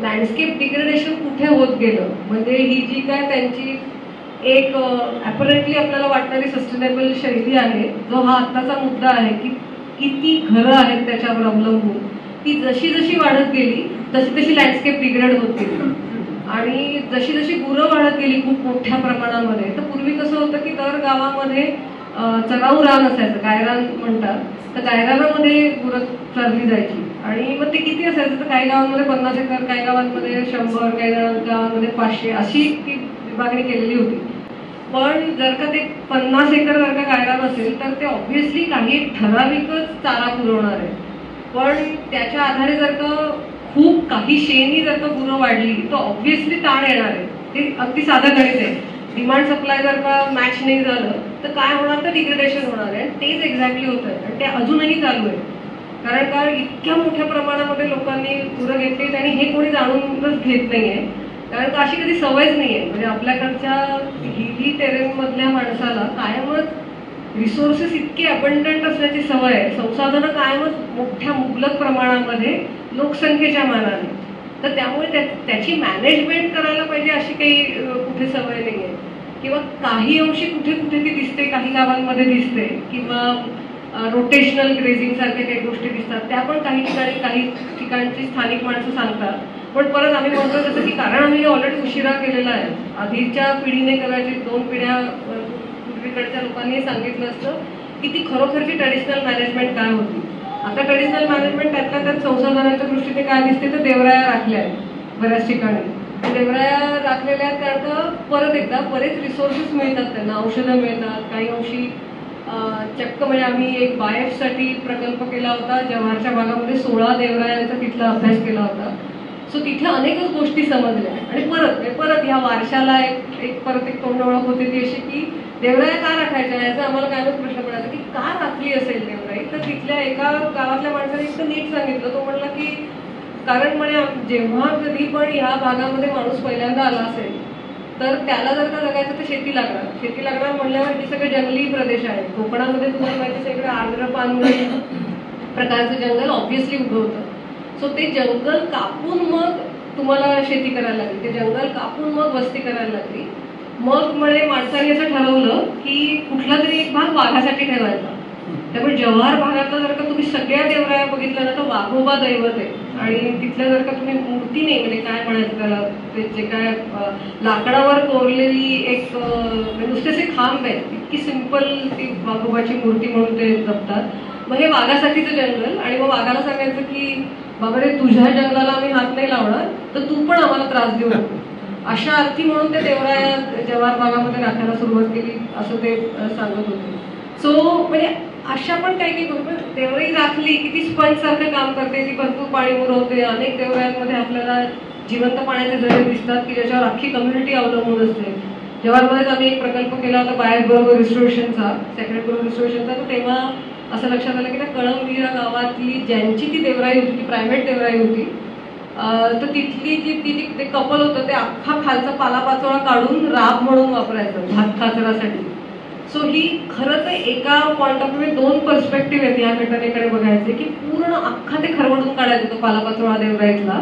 लँडस्केप डिग्रेडेशन कुठे होत गेलं. म्हणजे ही जी काय त्यांची एक ॲपरंटली आपल्याला वाटणारी सस्टेनेबल शैली आहे जो हा आत्ताचा मुद्दा आहे की किती घरं आहेत त्याच्यावर अवलंबून ती जशी जशी वाढत गेली तशी तशी लँडस्केप डिग्रेड होत गेली आणि जशी जशी गुरं वाढत गेली खूप मोठ्या प्रमाणामध्ये. तर पूर्वी कसं होतं की दर गावामध्ये चराऊ रान असायचं गायरान म्हणतात. तर गायरानामध्ये गुरं चरली जायची आणि मग ते किती असायचं तर काही गावांमध्ये 50 एकर काही गावांमध्ये 100 काही गावांमध्ये 500 अशी ती विभागणी केलेली होती. पण जर का ते 50 एकर जर का गायरान असेल तर ते ऑब्व्हियसली काही ठराविकच चारा पुरवणार आहे. पण त्याच्या आधारे जर का खूप काही शेणी जर का गुरं वाढली तर ऑब्व्हियसली ताण येणार आहे. ते अगदी साधं गणित आहे. डिमांड सप्लाय जर का मॅच नाही झालं तर काय होणार तर डिग्रेडेशन होणार आहे. तेच एक्झॅक्टली होत आहे आणि ते अजूनही चालू आहे. कारण इतक्या मोठ्या प्रमाणामध्ये लोकांनी गुरं घेतली आणि हे कोणी जाणूनच घेत नाहीये कारण का अशी कधी सवयच नाहीये. म्हणजे आपल्याकडच्या हिली टेरेन मधल्या माणसाला कायमच रिसोर्सेस इतके अबंडंट असण्याची सवय आहे. संसाधनं कायमच मोठ्या मुबलक प्रमाणामध्ये लोकसंख्येच्या मानाने. तर त्यामुळे त्याची मॅनेजमेंट करायला पाहिजे अशी काही कुठे सवय नाही आहे किंवा काही अंशी कुठे कुठे ती दिसते काही गावांमध्ये दिसते किंवा रोटेशनल ग्रेझिंग सारख्या काही गोष्टी दिसतात त्या पण काही ठिकाणी काही ठिकाणची स्थानिक माणसं सांगतात. पण परत आम्ही म्हणतो जसं की कारण आम्ही ऑलरेडी उशिरा केलेला आहे. आधीच्या पिढीने कदाचित 2 पिढ्या पूर्वीकडच्या लोकांनी सांगितलं असतं की ती खरोखरची ट्रेडिशनल मॅनेजमेंट काय होती. आता ट्रेडिशनल मॅनेजमेंट त्यातल्या त्यात संसाधनाच्या दृष्टीने काय दिसते तर देवराया राखल्या आहेत बऱ्याच ठिकाणी. देवराया राखलेल्या आहेत कारण का परत एकदा बरेच रिसोर्सेस मिळतात त्यांना. औषधं मिळतात काही अंशी चक्क म्हणजे आम्ही एक बायफसाठी प्रकल्प केला होता जव्हारच्या भागामध्ये 16 देवरायांचा तिथला अभ्यास केला होता. सो तिथे अनेकच गोष्टी समजल्या आणि परत ह्या वारशाला परत एक तोंड ओळख होते ती अशी की देवराया का राखायच्या याचा आम्हाला कायमच प्रश्न पडायचा की का राखली असेल देवराई. तर तिथल्या एका गावातल्या माणसाने इतकं नीट सांगितलं. तो म्हणला की कारण म्हणे जेव्हा कधी पण ह्या भागामध्ये माणूस पहिल्यांदा आला असेल तर त्याला जर का जगायचं तर शेती लागणार म्हणल्यावर हे सगळे जंगली प्रदेश आहेत. कोकणामध्ये तुम्हाला माहिती सगळं आर्द्र पानगळ प्रकारचं जंगल ऑब्व्हियसली उभं होतं. सो ते जंगल कापून मग तुम्हाला शेती करायला लागली. ते जंगल कापून मग वस्ती करायला लागली. मग म्हणजे माणसाने असं ठरवलं की कुठला तरी एक भाग वाघासाठी ठेवायचा. त्यामुळे जव्हार भागातला जर का तुम्ही सगळ्या देवराया बघितल्या ना तर वाघोबा दैवत आहे आणि तिथल्या जर का तुम्ही मूर्ती नाही म्हणजे काय म्हणायचं त्याला ते जे काय लाकडावर कोरलेली एक नुसतेच खांब आहेत इतकी सिंपल ती वाघोबाची मूर्ती म्हणून ते जपतात. मग हे वाघासाठीचं जंगल आणि मग वाघाला सांगायचं की बाबा रे तुझ्या जंगलाला आम्ही हात नाही लावणार तर तू पण आम्हाला त्रास देऊ नको अशा अर्थी म्हणून ते देवराया जव्हार भागामध्ये राखायला सुरुवात केली असं ते सांगत होते. सो म्हणजे अशा पण काही देवराई राखली की ती स्पंज सारखं काम करते. ती भरपूर पाणी मुरवते. अनेक देवरायांमध्ये आपल्याला जिवंत पाण्याचे झरे दिसतात की ज्याच्यावर अख्खी कम्युनिटी अवलंबून असते. जव्हारमध्येच आम्ही एक प्रकल्प केला होता बायबरोबर रिस्टोरेशनचा सेक्रेट बरोबर रिस्टोरेशनचा. तर तेव्हा असं लक्षात आलं की त्या कळंब या गावातली ज्यांची ती देवराई होती ती प्रायव्हेट देवराई होती तर तिथली ते कपल होतं ते अख्खा खालचा पालापाचोळा काढून राब म्हणून वापरायचं भात खाचरासाठी. सो ही खरं तर एका पॉइंट ऑफ व्ह्यू दोन पर्स्पेक्टिव्ह आहेत या घटनेकडे बघायचे, की पूर्ण अख्खा ते खरवडून काढायचं तो पालापाचोळा देवराईतला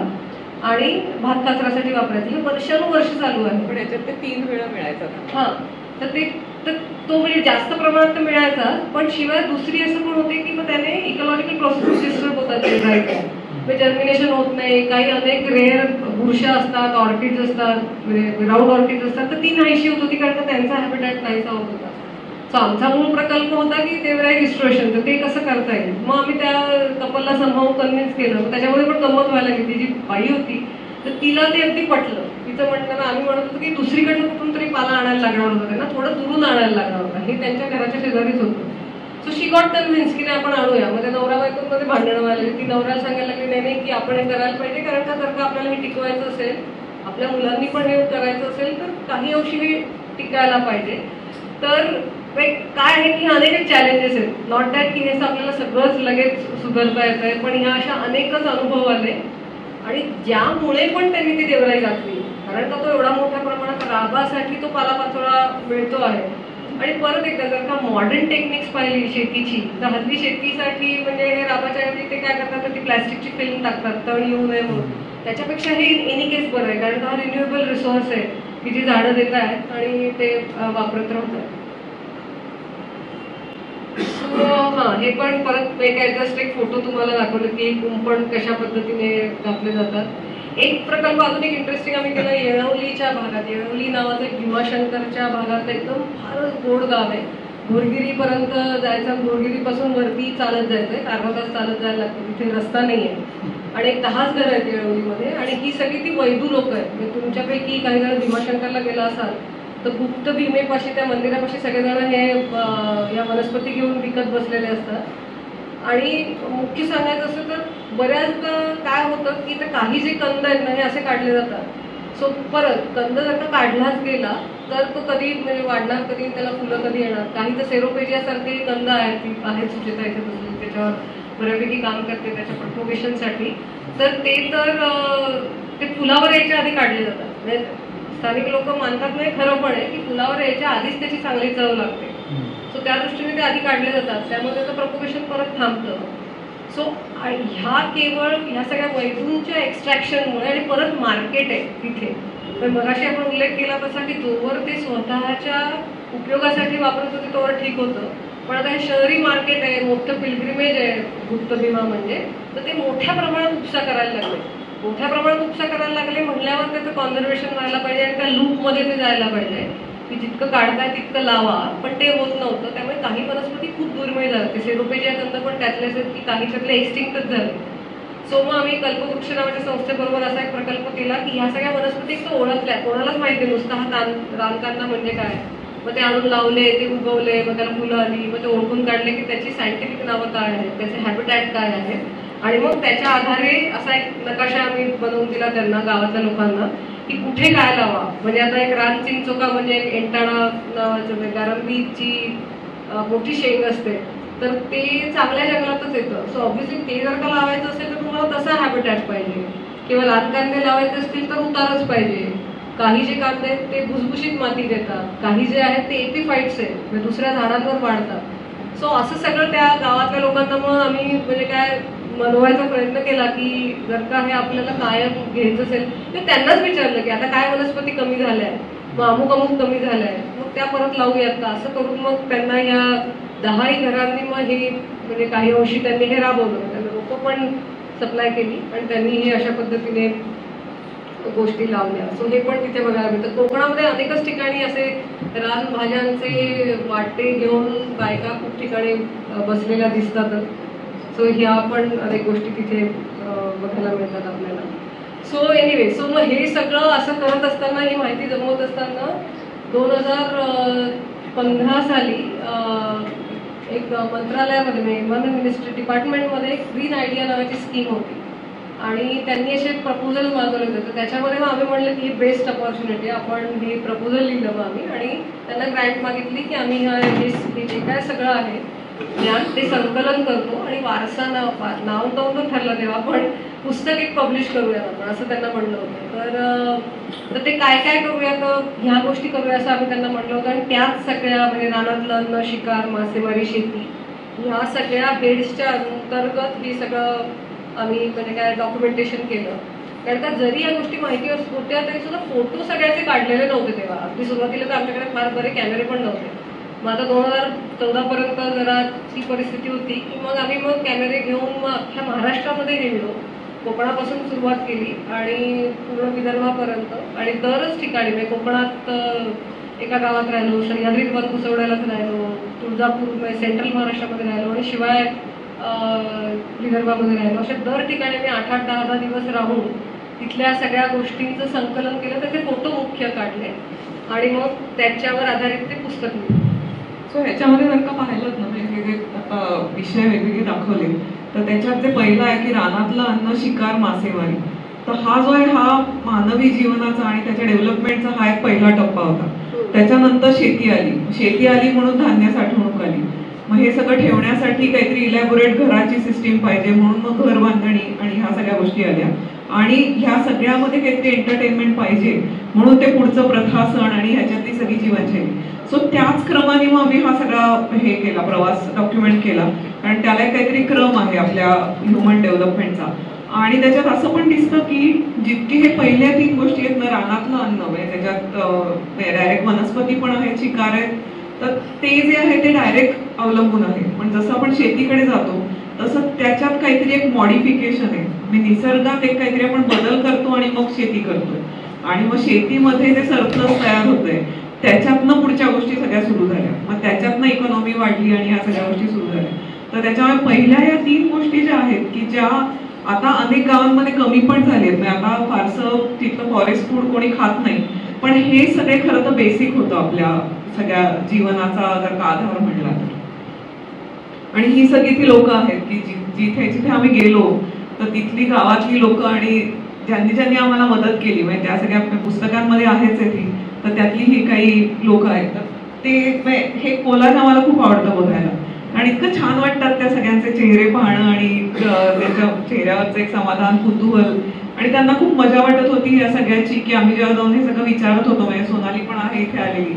आणि भात खाचरासाठी वापरायचं. हे वर्षानुवर्ष चालू आहे. पण याच्यात ते 3 वेळा मिळायचं. हां, तर तो म्हणजे जास्त प्रमाणात तर मिळायचा, पण शिवाय दुसरी असं पण होते की मग त्याने इकॉलॉजिकल प्रोसेस डिस्टर्ब होतात देवराईच्या. जर्मिनेशन होत नाही, काही अनेक रेअर बुरशा असतात, ऑर्किड्स असतात, विदाउट ऑर्किड्स असतात, तर ती नाहीशी होत होती कारण का त्यांचा हॅबिटॅट नाहीसा होत होता. सो आमचा मूळ प्रकल्प होता की देवराई रिस्टोरेशन, तर ते कसं करता येईल. मग आम्ही त्या कपलला समजावून कन्व्हिन्स केलं. त्याच्यामध्ये पण गंमत व्हायला लागली. ती जी बाई होती तर तिला ते अगदी पटलं. तिचं म्हणणं आम्ही म्हणत होतो की दुसरीकडनं कुठून तरी पाला आणायला लागणार होता, त्यांना थोडं दुरून आणायला लागणार होता. हे त्यांच्या घराच्या शेजारीच होतं. सो शी गॉट कन्व्हिन्स की नाही आपण आणूया. मग त्या नवरा बायकोमध्ये भांडणं व्हायला. ती नवऱ्याला सांगायला लागली नाही की आपण हे करायला पाहिजे, कारण का जर का आपल्याला हे टिकवायचं असेल, आपल्या मुलांनी पण हे करायचं असेल तर काही अंशी हे टिकायला पाहिजे. तर काय आहे की अनेक चॅलेंजेस आहेत. नॉट दॅट की हे आपल्याला सगळंच लगेच सुधारता येत आहे, पण ह्या अशा अनेकच अनुभव आले आणि ज्यामुळे पण त्यांनी ती देवराई घातली. कारण का तो एवढा मोठ्या प्रमाणात राबासाठी तो पालापाचोळा मिळतो आहे. आणि परत एकदा जर का मॉडर्न टेक्निक्स पाहिली शेतीची, तर हल्ली शेतीसाठी म्हणजे हे राबाच्या ऐवजी ते काय करतात तर ती प्लॅस्टिकची फिल्म टाकतात तण येऊ नये म्हणून. त्याच्यापेक्षा हे एनी केस बरं आहे, कारण हा रिन्युएबल रिसोर्स आहे की जी झाडं देत आहेत आणि ते वापरत राहतात. हां, हे पण परत जस्ट एक फोटो तुम्हाला दाखवलं की कुंपण कशा पद्धतीने घातले जातात. एक प्रकल्प अजून एक इंटरेस्टिंग आम्ही केला येळवलीच्या भागात. येळवली नावाचं एक भीमाशंकरच्या भागात एकदम फारच गोड गाव आहे. घोडगिरीपर्यंत जायचं, घोडगिरीपासून वरती चालत जायचंय, अर्धा तास चालत जायला लागतं. तिथे रस्ता नाही आहे आणि एक 10च घरं आहेत येळवलीमध्ये. आणि ही सगळी ती वैदू लोक आहेत. म्हणजे तुमच्यापैकी काही जण भीमाशंकरला गेला असाल तर गुप्त भीमेपाशी त्या मंदिरापाशी सगळेजण हे या वनस्पती घेऊन विकत बसलेले असतात. आणि मुख्य सांगायचं असेल तर बऱ्याचदा काय होतं की ते काही जे कंद आहेत ना हे असे काढले जातात. सो परत कंद जर का काढलाच गेला तर तो कधी म्हणजे वाढणार कधी, त्याला फुलं कधी येणार. काही तर सेरोपेजियासारखे कंद आहेत सुचेता इथे बसले, त्याच्यावर बऱ्यापैकी काम करते त्याच्या प्रोपोगेशनसाठी. तर ते फुलावर यायच्या आधी काढले जातात. म्हणजे स्थानिक लोक मानतात नाही, खरं पण आहे की फुलावर यायच्या आधीच त्याची चांगली चव लागते. सो त्या दृष्टीने ते आधी काढले जातात, त्यामुळे त्याचं प्रोपोगेशन परत थांबतं. सो केवळ ह्या सगळ्या वैदूंच्या एक्स्ट्रॅक्शनमुळे आणि परत मार्केट आहे तिथे. तर मगाशी आपण उल्लेख केला तसा की जोवर ते स्वतःच्या उपयोगासाठी वापरत होते तोवर ठीक होतं, पण आता हे शहरी मार्केट आहे, मोठं पिलग्रिमेज आहे गुप्त भीमा म्हणजे, तर ते मोठ्या प्रमाणात उपसा करायला लागले. मोठ्या प्रमाणात उपसा करायला लागले म्हटल्यावर त्याचं कॉन्झर्वेशन व्हायला पाहिजे आणि त्या लूपमध्ये ते जायला पाहिजे की जितकं काढताय तितकं लावा, पण ते होत नव्हतं. त्यामुळे काही वनस्पती खूप दुर्मिळ झाले. ते सेरोपेजिया कंद पण त्यातलेच आहेत की काही त्यातले एक्स्टिंक्टच झाले. सो मग आम्ही कल्पवृक्ष नावाच्या संस्थेबरोबर असा एक प्रकल्प केला की ह्या सगळ्या वनस्पती तो ओळखल्या, कोणालाच माहिती नुसतं हा रानकांदा म्हणजे काय. मग ते आणून लावले, ते उगवले, मग त्याला फुलं आली, मग ते ओळखून काढले की त्याची सायंटिफिक नावं काय आहेत, त्याचे हॅबिटॅट काय आहेत. आणि मग त्याच्या आधारे असा एक नकाशा आम्ही बनवून दिला त्यांना, गावातल्या लोकांना, की कुठे काय लावा. म्हणजे आता एक रान चिंचोका म्हणजे एक एंटाणा नावाचं गारंबीची मोठी शेंग असते, तर ते चांगल्या जंगलातच येतं. सो ऑब्व्हियसली ते जर का लावायचं असेल तर तुम्हाला तसा हॅबिटॅट पाहिजे, किंवा लहान कांदे लावायचे असतील तर उतारच पाहिजे. काही जे कांदे आहेत ते भुसभुशीत माती देतात, काही जे आहेत ते एपिफाईट्स आहेत, म्हणजे दुसऱ्या झाडांवर वाढतात. सो असं सगळं त्या गावातल्या लोकांना मग आम्ही म्हणजे काय मनवायचा प्रयत्न केला की जर का हे आपल्याला कायम घ्यायचं असेल तर त्यांनाच विचारलं की आता काय वनस्पती कमी झाल्या आहेत, मग अमुक कमी झाल्या आहेत, मग त्या परत लावूयात का. असं करून मग त्यांना या 10ही घरांनी मग हे म्हणजे काही अंशी त्यांनी हे राबवलं. त्यांना रोपं पण सप्लाय केली आणि त्यांनी हे अशा पद्धतीने गोष्टी लावल्या. सो हे पण तिथे बघायला मिळतं. कोकणामध्ये अनेकच ठिकाणी असे रानभाज्यांचे वाटे घेऊन बायका खूप ठिकाणी बसलेल्या दिसतातच. सो ह्या पण अनेक गोष्टी तिथे बघायला मिळतात आपल्याला. सो एनिवे, सो मग हे सगळं असं करत असताना, ही माहिती जमवत असताना 2015 साली एक मंत्रालयामध्ये म्हणजे एन्व्हायरमेंट मिनिस्ट्री डिपार्टमेंटमध्ये ग्रीन आयडिया नावाची स्कीम होती आणि त्यांनी असे प्रपोजल मागवले होते. तर त्याच्यामध्ये मग आम्ही म्हणलं की ही बेस्ट अपॉर्च्युनिटी, आपण हे प्रपोजल लिहिलं मग आम्ही आणि त्यांना ग्रँट मागितली की आम्ही हे जे काय सगळं आहे ज्ञान ते संकलन करतो आणि वारसा नाव नव्हतं ठरलं तेव्हा, पण पुस्तक एक पब्लिश करूयात आपण असं त्यांना म्हणलं होतं. तर ते काय काय करूयात, ह्या गोष्टी करूया असं आम्ही त्यांना म्हटलं होतं. आणि त्याच सगळ्या म्हणजे रानातलं अन्न, शिकार, मासेमारी, शेती ह्या सगळ्या हेड्सच्या अंतर्गत हे सगळं आम्ही म्हणजे काय डॉक्युमेंटेशन केलं. कारण का जरी या गोष्टी माहिती होत्या तरी सुद्धा फोटो सगळ्याचे काढलेले नव्हते तेव्हा. अगदी सुरुवातीला तर आमच्याकडे फार बरे कॅमेरे पण नव्हते. मग आता 2014 पर्यंत जरा ती परिस्थिती होती की मग आम्ही कॅमेरे घेऊन मग अख्ख्या महाराष्ट्रामध्ये गेलो. कोकणापासून सुरुवात केली आणि पूर्ण विदर्भापर्यंत आणि दरच ठिकाणी म्हणजे कोकणात एका गावात राहिलो, सह्याद्रीत वन कुसवड्यालाच राहिलो, तुळजापूर सेंट्रल महाराष्ट्रामध्ये राहिलो आणि शिवाय विदर्भामध्ये राहिलो. अशा दर ठिकाणी मी 8-8, 10-10 दिवस राहून तिथल्या सगळ्या गोष्टींचं संकलन केलं. त्याचे फोटो मुख्य काढले आणि मग त्याच्यावर आधारित ते पुस्तक लिहिलं. सो ह्याच्यामध्ये जर का पाहिलं ना वेगवेगळे आता विषय वेगवेगळे दाखवले तर त्याच्यात जे पहिलं आहे की रानातलं अन्न, शिकार, मासेमारी. तर हा जो आहे हा मानवी जीवनाचा आणि त्याच्या डेव्हलपमेंटचा हा एक पहिला टप्पा होता. त्याच्यानंतर शेती आली म्हणून धान्य साठवणूक आली. मग हे सगळं ठेवण्यासाठी काहीतरी इलॅबोरेट घराची सिस्टीम पाहिजे म्हणून मग घर बांधणी आणि ह्या सगळ्या गोष्टी आल्या. आणि ह्या सगळ्यामध्ये काहीतरी एंटरटेनमेंट पाहिजे म्हणून ते पुढचं प्रथा, सण आणि ह्याच्यातली सगळी जीवनशैली. सो त्याच क्रमाने मग आम्ही हा सगळा हे केला, प्रवास डॉक्युमेंट केला. कारण त्याला काहीतरी क्रम आहे आपल्या ह्युमन डेव्हलपमेंटचा. आणि त्याच्यात असं पण दिसतं की जितके हे पहिल्या 3 गोष्टी आहेत ना, रानातलं अन्न म्हणजे त्याच्यात डायरेक्ट वनस्पती पण आहेत, शिकार आहेत, तर ते जे आहे ते डायरेक्ट अवलंबून आहे. पण जसं आपण शेतीकडे जातो तसं त्याच्यात काहीतरी एक मॉडिफिकेशन आहे. म्हणजे निसर्गात एक काहीतरी आपण बदल करतो आणि मग शेती करतो. आणि मग शेतीमध्ये जे सरप्लस तयार होतंय त्याच्यातनं पुढच्या गोष्टी सगळ्या सुरू झाल्या. मग त्याच्यातनं इकॉनॉमी वाढली आणि ह्या सगळ्या गोष्टी सुरू झाल्या. तर त्याच्यामुळे पहिल्या या 3 गोष्टी ज्या आहेत की ज्या आता अनेक गावांमध्ये कमी पण झालेत. आता फारसं तिथलं फॉरेस्ट फूड कोणी खात नाही, पण हे सगळे खरं तर बेसिक होतं आपल्या सगळ्या जीवनाचा जर का आधार म्हणला तर. आणि ही सगळी ती लोक आहेत की जिथे जिथे आम्ही गेलो तर तिथली गावातली लोक आणि ज्यांनी आम्हाला मदत केली म्हणजे त्या सगळ्या पुस्तकांमध्ये आहेच आहे ती. तर त्यातली ही काही लोक आहेत. तर ते हे कोलाज आम्हाला खूप आवडतं बघायला आणि इतकं छान वाटतात त्या सगळ्यांचे चेहरे पाहणं आणि त्याच्या चेहऱ्यावरचं एक समाधान, कुतूहल. आणि त्यांना खूप मजा वाटत होती या सगळ्याची की आम्ही जेव्हा जाऊन हे सगळं विचारत होतो. म्हणजे सोनाली पण आहे इथे आलेली,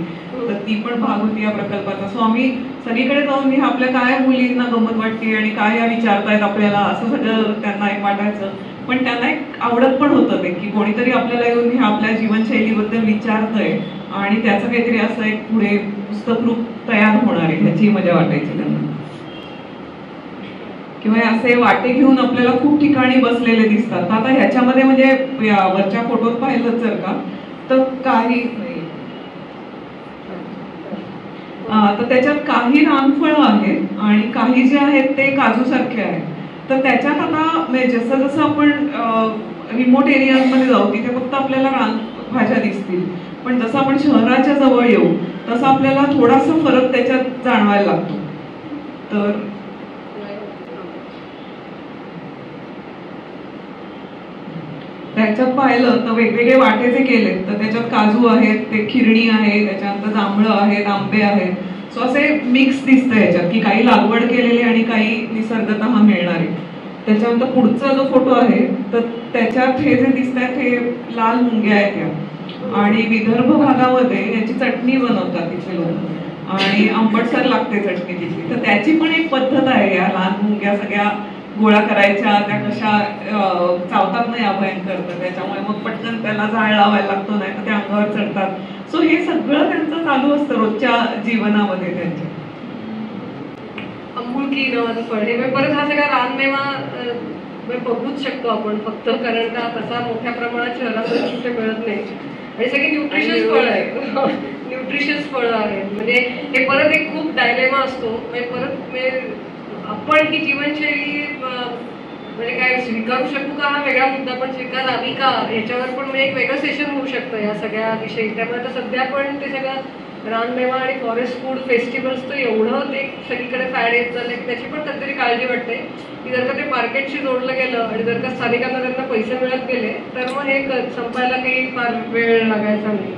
तर ती पण भाग होती या प्रकल्पाचा. सो आम्ही सगळीकडे जाऊन हे आपल्या काय मुलींना गंमत वाटते आणि काय या विचारतायत आपल्याला असं सगळं त्यांना एक वाटायचं. पण त्यांना एक आवडत पण होतं ते की कोणीतरी आपल्याला येऊन हे आपल्या जीवनशैलीबद्दल विचारतंय आणि त्याचं काहीतरी असं एक पुढे पुस्तक रूप तयार होणार आहे ह्याची मजा वाटायची त्यांना. किंवा असे वाटे घेऊन आपल्याला खूप ठिकाणी बसलेले दिसतात. आता ह्याच्यामध्ये म्हणजे वरच्या फोटोत पाहिलं जर का तर काही तर त्याच्यात काही रानफळं आहेत आणि काही जे आहेत ते काजू सारखे आहेत. तर त्याच्यात आता जसं जसं आपण रिमोट एरियामध्ये जाऊ तिथे फक्त आपल्याला रानभाज्या दिसतील, पण जसं आपण शहराच्या जवळ येऊ तसं आपल्याला थोडासा फरक त्याच्यात जाणवायला लागतो. तर त्याच्यात पाहिलं तर वेगवेगळे वाटे जे केलेत तर त्याच्यात काजू आहेत, ते खिरणी आहे, त्याच्यानंतर जांभळं आहेत, आंबे आहेत. सो असे मिक्स दिसतं याच्यात की काही लागवड केलेली आणि काही निसर्गतः मिळणारे. त्याच्यानंतर पुढचा जो फोटो आहे तर त्याच्यात हे जे दिसत आहेत हे लाल मुंग्या आहेत या. आणि विदर्भ भागामध्ये याची चटणी बनवतात तिथे लोक आणि आंबटसर लागते चटणी तिथली. तर त्याची पण एक पद्धत आहे. या लाल मुंग्या सगळ्या गोळा करायच्या, त्या कशा चावतात नाही भयंकर, तर त्याच्यामुळे मग पटकन त्याला जाळ लावायला लागतो, नाही तर त्या अंगावर चढतात. सो हे सगळं त्यांचं चालू असतं रोजच्या जीवनामध्ये त्यांच्या. अंबुळकी नावाचं फळ हे परत हा सगळा रानमेवा बघूच शकतो आपण फक्त, कारण का तसा मोठ्या प्रमाणात शहरामध्ये कुठे मिळत नाही. आणि सगळी न्यूट्रिशियस फळ आहे, न्यूट्रिशियस फळं आहेत. म्हणजे हे परत एक खूप डायलेमा असतो. म्हणजे परत आपण ही जीवनशैली म्हणजे काय स्वीकारू शकू का हा वेगळा मुद्दा, पण स्वीकारावी का ह्याच्यावर पण म्हणजे एक वेगळं सेशन होऊ शकतं या सगळ्या विषयी. त्यामुळे आता सध्या पण ते सगळं रानमेवा आणि फॉरेस्ट फूड फेस्टिवल्स तर एवढं ते सगळीकडे फॅड येत झालं की त्याची पण कधीतरी काळजी वाटते की जर का ते मार्केटशी जोडलं गेलं आणि जर का स्थानिकांना त्यांना पैसे मिळत गेले तर मग हे संपायला काही फार वेळ लागायचा नाही.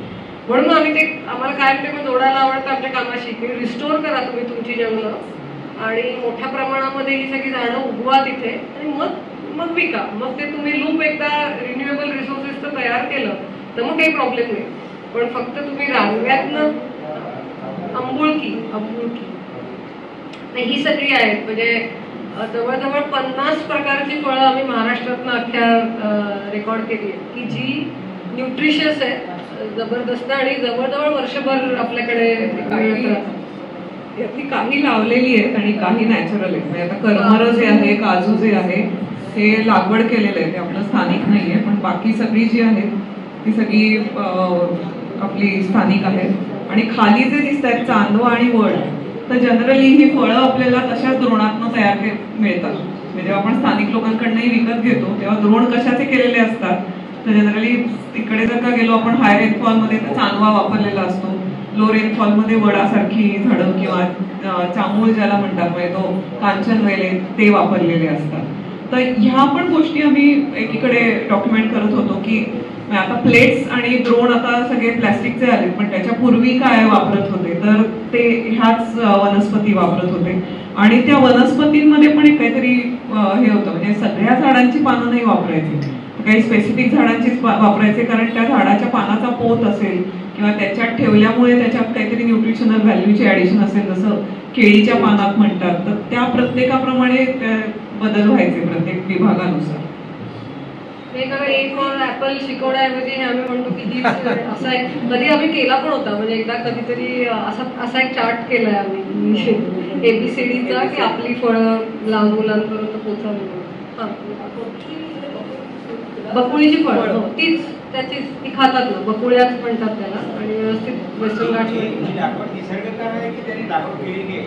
म्हणून आम्ही ते आम्हाला कायम ते जोडायला आवडतं आमच्या कामाशी की रिस्टोर करा तुम्ही तुमची जंगलं आणि मोठ्या प्रमाणामध्ये ही सगळी झाडं उगवा तिथे आणि मग मग विका. मग ते तुम्ही लूप एकदा रिन्युएबल रिसोर्सेसचं तयार केलं तर मग काही प्रॉब्लेम नाही. पण फक्त तुम्ही रांगव्यातनं आंबुळकी ही सगळी आहेत. म्हणजे जवळजवळ 50 प्रकारची फळं आम्ही महाराष्ट्रातनं अख्ख्या रेकॉर्ड केली आहे की जी न्यूट्रिशियस आहे, जबरदस्त, आणि जवळजवळ वर्षभर आपल्याकडे यातली काही लावलेली आहेत आणि काही नॅचरल आहेत. म्हणजे आता करमर जे आहे, काजू जे आहे, हे लागवड केलेलं आहे, ते आपलं स्थानिक नाही आहे. पण बाकी सगळी जी आहेत ती सगळी आपली स्थानिक आहेत. आणि खाली जे दिसत आहेत चांदवा आणि वड, तर जनरली ही फळं आपल्याला तशाच द्रोणातनं तयार मिळतात. म्हणजे जेव्हा आपण स्थानिक लोकांकडनंही विकत घेतो तेव्हा द्रोण कशाचे केलेले असतात, तर जनरली तिकडे जर का गेलो आपण हाय रेनफॉलमध्ये तर चांदवा वापरलेला असतो, लो रेनफॉलमध्ये वडासारखी झाडं किंवा चामूळ ज्याला म्हणतात म्हणजे तो कांचन वेले ते वापरलेले असतात. तर ह्या पण गोष्टी आम्ही एकीकडे डॉक्युमेंट करत होतो की आता प्लेट्स आणि द्रोण आता सगळे प्लॅस्टिकचे आलेत, पण त्याच्या पूर्वी काय वापरत होते तर ते ह्याच वनस्पती वापरत होते. आणि त्या वनस्पतींमध्ये पण एक काहीतरी हे होतं, म्हणजे सगळ्या झाडांची पानं नाही वापरायची, काही स्पेसिफिक झाडांचीच वापरायचे, कारण त्या झाडाच्या पानाचा पोत असेल किंवा त्याच्यात ठेवल्यामुळे त्याच्यात काहीतरी न्यूट्रिशनल व्हॅल्यूची ॲडिशन असेल, जसं केळीच्या पानात म्हणतात, तर त्या प्रत्येकाप्रमाणे बदल व्हायचे प्रत्येक विभागानुसार. एक ऍपल शिकवण्याऐवजी आम्ही म्हणतो की असा एक कधी आम्ही केला पण होता. म्हणजे एकदा कधीतरी असा एक चार्ट केलाय आम्ही ABCDचा की आपली फळं लहान मुलांपर्यंत पोहोचावी. बकुळीची फळं तीच त्याचीच ती खातात ना, बकुळ्याच म्हणतात त्याला, आणि व्यवस्थित वेस्टर्न घाट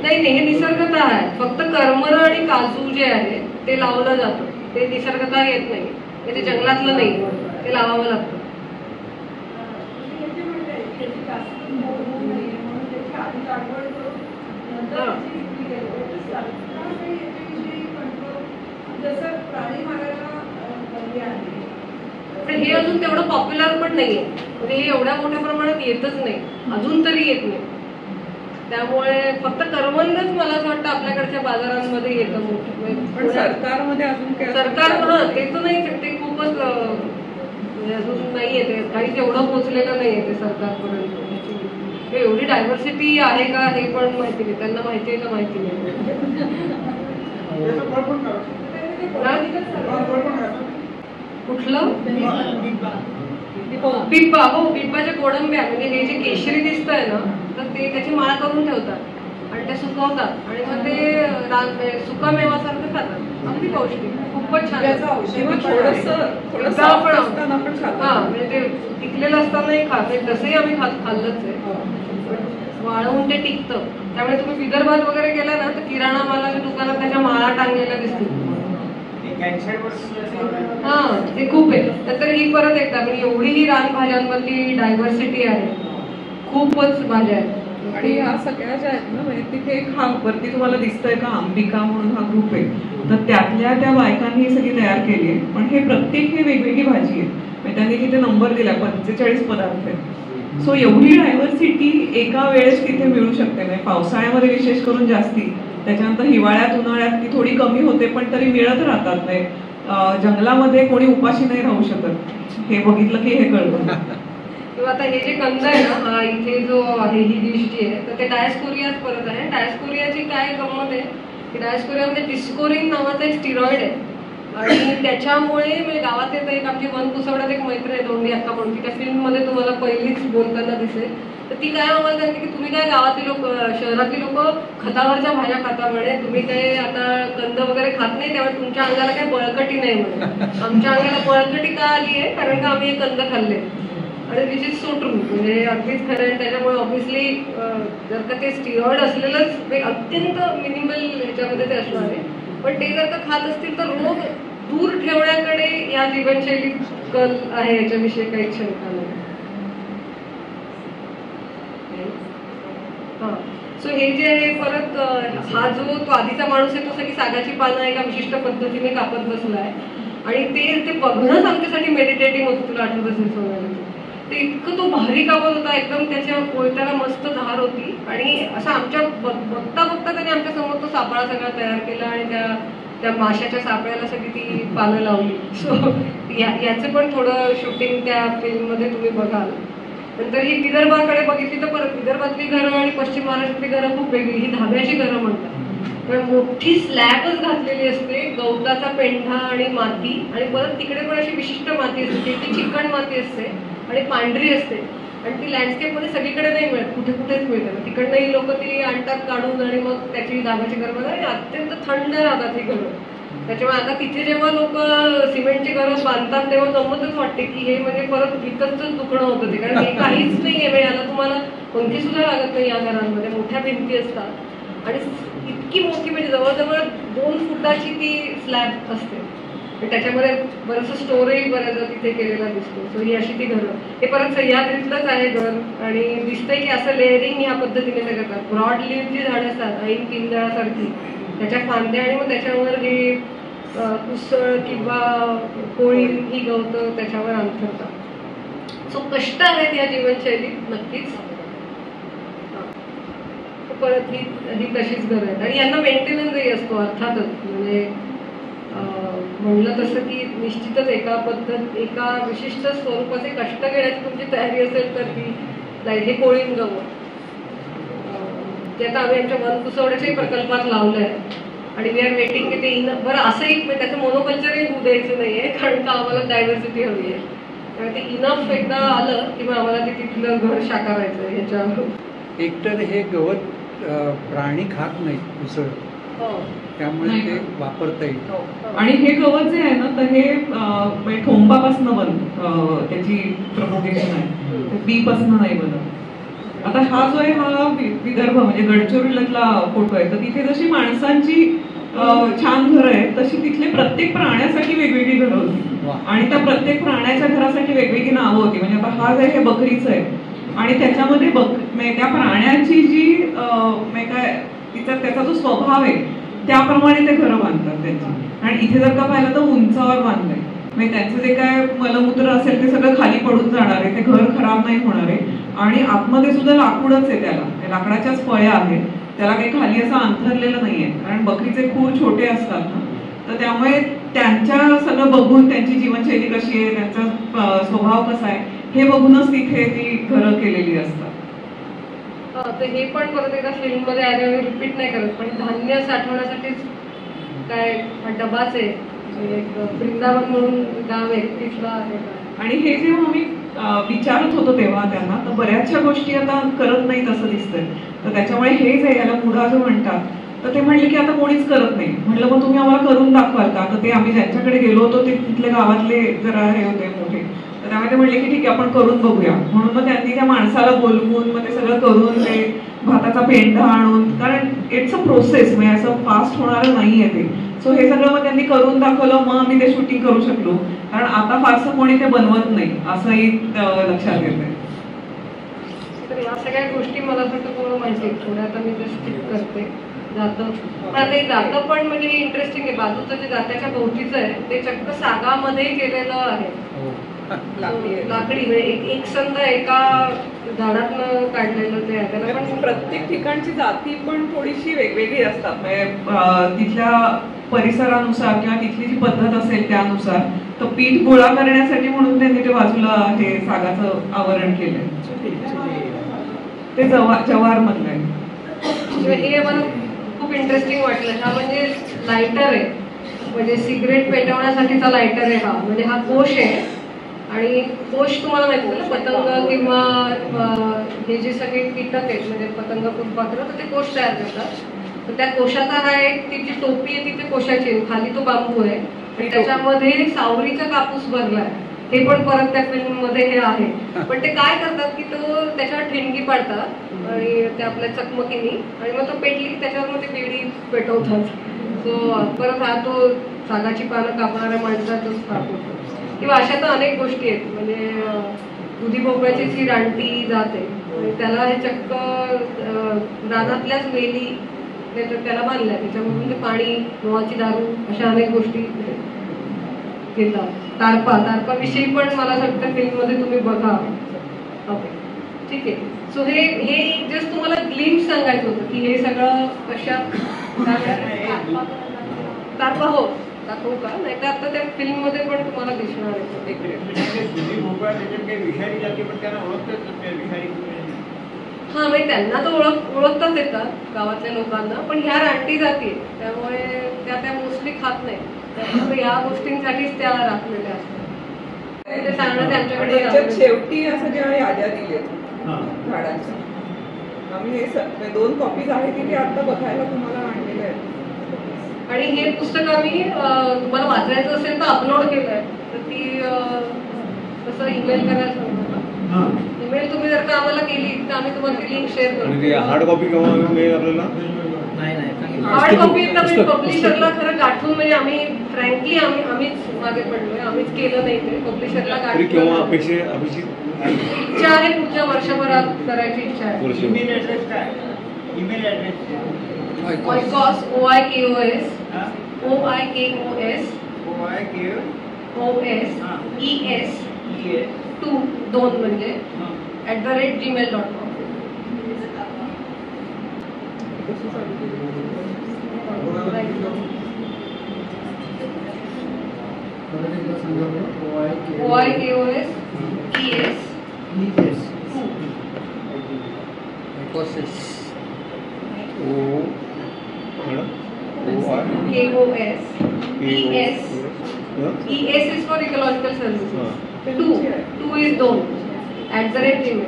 नाही, हे निसर्गता आहे. फक्त करमर आणि काजू जे आहे ते लावलं जातं, ते निसर्गता येत नाही, ते जंगलातलं नाही, ते लावावं लागतं. हे अजून तेवढं पॉप्युलर पण नाहीये, म्हणजे हे एवढ्या मोठ्या प्रमाणात येतच नाही, अजून तरी येत नाही. त्यामुळे फक्त करवंदच मला असं वाटतं आपल्याकडच्या बाजारांमध्ये येतं मोठं. पण सरकारमध्ये अजून काय सरकार ते तर नाही, ते खूपच म्हणजे अजून नाही येते, काही तेवढं पोहोचलेलं नाही येते सरकारपर्यंत. एवढी डायव्हर्सिटी आहे का हे पण माहिती नाही, त्यांना माहिती आहे का माहिती नाही. कुठलं पिप्पा? हो, पिप्पाच्या गोडंब्या, म्हणजे हे जे केशरी दिसतंय ना, तर ते त्याची माळ करून ठेवतात आणि ते सुकवतात आणि मग ते सुका मेवासारखं खातात. अगदी पौष्टिक, खूपच छान. म्हणजे ते टिकलेलं असतानाही खात, तसंही आम्ही खाल्लंच आहे, वाळवून ते टिकतं. त्यामुळे तुम्ही विदर्भात वगैरे गेला ना तर किराणा मालाच्या दुकानात त्याच्या माळा टांगलेल्या दिसतील. हा, ते खूप आहे. नंतर ही परत एकदा म्हणजे एवढी ही रानभाज्यांमधली डायव्हर्सिटी आहे, खूपच भाज्या आहेत. आणि ह्या सगळ्या ज्या आहेत ना, म्हणजे तिथे एक हा वरती तुम्हाला दिसतोय का अंबिका म्हणून हा ग्रुप आहे, तर त्यातल्या त्या बायकांनी ही सगळी तयार केली आहे. पण हे प्रत्येक ही वेगवेगळी भाजी आहे, म्हणजे त्यांनी तिथे नंबर दिला 45 पदार्थ आहेत. सो एवढी डायव्हर्सिटी एका वेळेस तिथे मिळू शकते. म्हणजे पावसाळ्यामध्ये विशेष करून जास्ती, त्याच्यानंतर हिवाळ्यात उन्हाळ्यात ती थोडी कमी होते, पण तरी मिळत राहतात. नाही जंगलामध्ये कोणी उपाशी नाही राहू शकत, हे बघितलं की हे कळतं. किंवा आता हे जे कंद आहे ना, हा इथे जो आहे ही डिश जी आहे, तर ते डायस्कोरियाच परत आहे. डायस्कोरियाची काय गंमत आहे की डायस्कोरियामध्ये डिस्कोरिन नावाचा एक स्टिरॉइड आहे, आणि त्याच्यामुळे म्हणजे गावात येतं एक आमची वन कुसवड्यात एक मैत्र आहे दोंडी अक्का म्हणून, ती त्या फिल्ममध्ये तुम्हाला पहिलीच बोलताना दिसेल. तर ती काय आम्हाला सांगते की तुम्ही काय गावातली लोक, शहरातली लोक खतावरच्या भाज्या खाता म्हणे, तुम्ही काय आता कंद वगैरे खात नाही, त्यामुळे तुमच्या अंगाला काही बळकटी नाही म्हणे. आमच्या अंगाला बळकटी का आली आहे, कारण का आम्ही हे कंद खाल्ले. आणि विच इज सो ट्रू, म्हणजे अगदीच खरं आहे. त्याच्यामुळे ऑब्व्हियसली जर का ते स्टिरॉइड असलेलंच अत्यंत मिनिमल ह्याच्यामध्ये ते असणार आहे, पण ते जर का खात असतील तर रोग दूर ठेवण्याकडे या जीवनशैलीत कल आहे, याच्याविषयी काही शंका नाही. सो हे जे आहे परत हा जो तो आधीचा माणूस आहे तो सगळी सागाची पानं एका विशिष्ट पद्धतीने कापत बसलाय, आणि ते बघणंच आमच्यासाठी मेडिटेटिंग होतं. तुला आठवत असेल सोनाली, ते इतकं तो भारी कापत होता, एकदम त्याच्या कोयत्याला मस्त धार होती, आणि असं आमच्या बघता बघता त्याने आमच्या समोर तो सापळा सगळा तयार केला, आणि त्या त्या माशाच्या सापळ्याला सगळी ती पानं लावली. सो याचं पण थोडं शूटिंग त्या फिल्ममध्ये तुम्ही बघाल. नंतर ही विदर्भाकडे बघितली तर परत विदर्भातली घरं आणि पश्चिम महाराष्ट्रातली घरं खूप वेगळी. ही धाब्याची घरं म्हणतात. पण मोठी स्लॅबच घातलेली असते, गवताचा पेंढा आणि माती, आणि परत तिकडे पण अशी विशिष्ट माती असते, ती चिकण माती असते आणि पांढरी असते, आणि ती लँडस्केपमध्ये सगळीकडे नाही मिळत, कुठे कुठेच मिळते. तिकडनंही लोक ती आणतात काढून आणि मग त्याची धाब्याची घरं बनवतात आणि अत्यंत थंड राहतात ही घरं. त्याच्यामुळे आता तिथे जेव्हा लोक सिमेंटची घरं बांधतात तेव्हा गंमतच वाटते की हे म्हणजे परत विकतच दुखणं होतं ते, कारण हे काहीच नाहीये. म्हणजे आता तुम्हाला पंखी सुद्धा लागत नाही या घरांमध्ये. मोठ्या भिंती असतात आणि इतकी मोठी, म्हणजे जवळजवळ 2 फुटाची ती स्लॅब असते. त्याच्यामध्ये बरंचसं स्टोरेज बऱ्याच तिथे केलेला दिसतो. सो ही अशी ती घरं. हे परत सह्याद्रीतलंच आहे घर, आणि दिसतंय की असं लेअरिंग या पद्धतीने ते करतात. ब्रॉड लीव्ह जी झाडं असतात ऐन पिंजळासारखी, त्याच्या फांद्या, आणि मग त्याच्यावर हे उसळ किंवा कोळी ही गवतं त्याच्यावर अंथरतात. सो कष्ट आहेत या जीवनशैलीत नक्कीच. परत ही तशीच घरं आहेत आणि यांना मेंटेनन्सही असतो अर्थातच. म्हणजे म्हणलं तसं की निश्चितच एका विशिष्ट स्वरूपाचे कष्ट घेण्याची तुमची तयारी असेल तर ती जाईल. हे कोळीण गवत ते आता आम्ही आमच्या वन कुसवड्याच्याही प्रकल्पात लावलं आहे आणि वी आर वेटिंग की ते बरं असंही त्याचं मोनोकल्चरही होऊ द्यायचं नाहीये, कारण का आम्हाला डायव्हर्सिटी हवी आहे. त्यामुळे ते इनफ एकदा आलं किंवा आम्हाला ते तिथलं घर साकारायचं ह्याच्यावर. एकतर हे गवत प्राणी खात नाहीत उसळ, त्यामुळे ते वापरता येईल. आणि हे गवत जे आहे ना, तर हे ठोंबापासून बनत, त्याची प्रमोगेशन आहे, बीपासून नाही बनत. आता हा जो आहे हा विदर्भ म्हणजे गडचिरोलीतला फोटो आहे. तर तिथे जशी माणसांची छान घरं आहेत तशी तिथले प्रत्येक प्राण्यासाठी वेगवेगळी घरं होती आणि त्या प्रत्येक प्राण्याच्या घरासाठी वेगवेगळी नावं होती. म्हणजे आता हा जे आहे बकरीचं आहे आणि त्याच्यामध्ये त्या प्राण्याची जी त्याचा जो स्वभाव आहे त्याप्रमाणे ते घरं बांधतात त्यांची. आणि इथे जर का पाहिलं तर उंचावर बांधलंय, म्हणजे त्यांचं जे काय मलमूत्र असेल ते सगळं खाली पडून जाणार आहे, ते घर खराब नाही होणार आहे. आणि आतमध्ये सुद्धा लाकूडच आहे, त्याला लाकडाच्याच फळ्या आहेत, त्याला काही खाली असं अंथरलेलं नाहीये, कारण बकरीचे खूर छोटे असतात ना. तर त्यामुळे त्यांच्या सगळं बघून त्यांची जीवनशैली कशी आहे, त्यांचा स्वभाव कसा आहे हे बघूनच तिथे ती घरं केलेली असतात. तर हे पण परत एकदा फिल्ममध्ये आल्यावर रिपीट नाही करत, पण धान्य साठवण्यासाठीच काय डबाच आहे, एक वृंदावन म्हणून गाव आहे तिथला आहे. आणि हे जेव्हा आम्ही विचारत होतो तेव्हा त्यांना, तर बऱ्याचशा गोष्टी आता करत नाहीत असं दिसतंय. तर त्याच्यामुळे हे जे याला मुढा जो म्हणतात, तर ते म्हणले की आता कोणीच करत नाही. म्हटलं मग तुम्ही आम्हाला करून दाखवाल का? तर ते आम्ही ज्यांच्याकडे गेलो होतो ते तिथले गावातले जरा हे होते मोठे, तर त्यामुळे ते म्हणले की ठीक आहे आपण करून बघूया. म्हणून मग त्यांनी त्या माणसाला बोलवून मग ते सगळं करून ते भाताचा पेंढा आणून, कारण इट्स अ प्रोसेस, म्हणजे असं फास्ट होणारं नाहीये ते. सो हे सगळं मग त्यांनी करून दाखवलं, मग आम्ही ते शूटिंग करू शकलो. कारण आता फारसं कोणी ते बनवत नाही असंही लक्षात येते. तर या सगळ्या गोष्टी मला असं थोडं माहिती आहे, थोड्या आता मी ते स्किप करते. जातं पण आता हे जातं पण म्हणजे इंटरेस्टिंग आहे. बाजूचं जे जात्याच्या भोवतीचं आहे ते चक्क सागामध्ये केलेलं आहे, लाकडी, म्हणजे एक संद एका झाडातनं काढलेलं ते आहे. त्याला पण प्रत्येक ठिकाणची जाती पण थोडीशी वेगवेगळी असतात, म्हणजे तिथल्या परिसरानुसार किंवा तिथली जी पद्धत असेल त्यानुसार. तर पीठ गोळा करण्यासाठी म्हणून त्यांनी ते बाजूला हे सागाचं आवरण केलंय, ते जवार मधलं आहे. हे मला खूप इंटरेस्टिंग वाटलं. हा म्हणजे लायटर आहे, म्हणजे सिगरेट पेटवण्यासाठीचा लायटर आहे हा. म्हणजे हा कोश आहे आणि कोश तुम्हाला माहिती आहे ना, पतंग किंवा हे जे सगळे कीटक आहेत म्हणजे पतंग फुलपाखरं, तर ते कोश तयार करतात. तर त्या कोशाचा हा एक ती जी टोपी आहे तिथे कोशाची, खाली तो बांबू आहे आणि त्याच्यामध्ये सावरीचा कापूस भरलाय. हे पण परत त्या फिल्म मध्ये हे आहे. पण ते काय करतात की तो त्याच्यावर ठिणगी पाडतात आणि ते आपल्या चकमकीनी, आणि मग तो पेटली की त्याच्यावर मग ते बेडी पेटवतात. सो परत हा तो सागाची पानं कापणाऱ्या माणसाचाच काप होतो. किंवा अशा तर अनेक गोष्टी आहेत. म्हणजे दुधी भोपळ्याची जी रानटी जाते त्याला हे चक्क रानातल्याच वेली त्याला बांधल्या, त्याच्यामधून ते पाणी, गव्हाची दारू, अशा अनेक गोष्टी घेतात. तारपाविषयी पण मला असं वाटतं फिल्ममध्ये तुम्ही बघा. ओके ठीक आहे. सो हे जस्ट तुम्हाला ग्लिम्स सांगायचं होतं की हे सगळं कशा कार्पा हो दाखवू का? नाही तर आता त्या फिल्ममध्ये पण तुम्हाला दिसणार आहे इकडे. हां, म्हणजे त्यांना तर ओळखताच येतात गावातल्या लोकांना, पण ह्या रानटी जाती त्यामुळे त्या मोस्टली खात नाही. त्यामुळे ह्या गोष्टींसाठीच त्या राखलेल्या असतात. ते सांगणं त्यांच्याकडे त्याच्यात शेवटी असं जेव्हा याद्या दिल्यात झाडांच्या, आम्ही हे 2 कॉपीज आहेत की ते आता बघायला तुम्हाला आणलेले आहेत. आणि हे पुस्तक आम्ही तुम्हाला वाचायचं असेल तर अपलोड केलं आहे. तर ती कसं ईमेल करायला सांगतो ना, ईमेल तुम्ही जर का आम्हाला केली तर आम्ही तुम्हाला ती लिंक शेअर करू. हार्ड कॉपी केव्हा मिळेल आपल्याला? हार्ड कॉपी तर मी पब्लिशरला खरं गाठून, म्हणजे आम्ही फ्रँकली आम्हीच मागे पडलोय, आम्हीच केलं नाही ते. पब्लिशरला गाठून केव्हा अपेक्षित इच्छा आहे, पुढच्या वर्षभरात करायची इच्छा आहे. ईमेल ॲड्रेस काय? ईमेल ॲड्रेस OIKOS OIKOS म्हणजे @gmail.com. ES is for ecological services. 2 is 2 @gmail.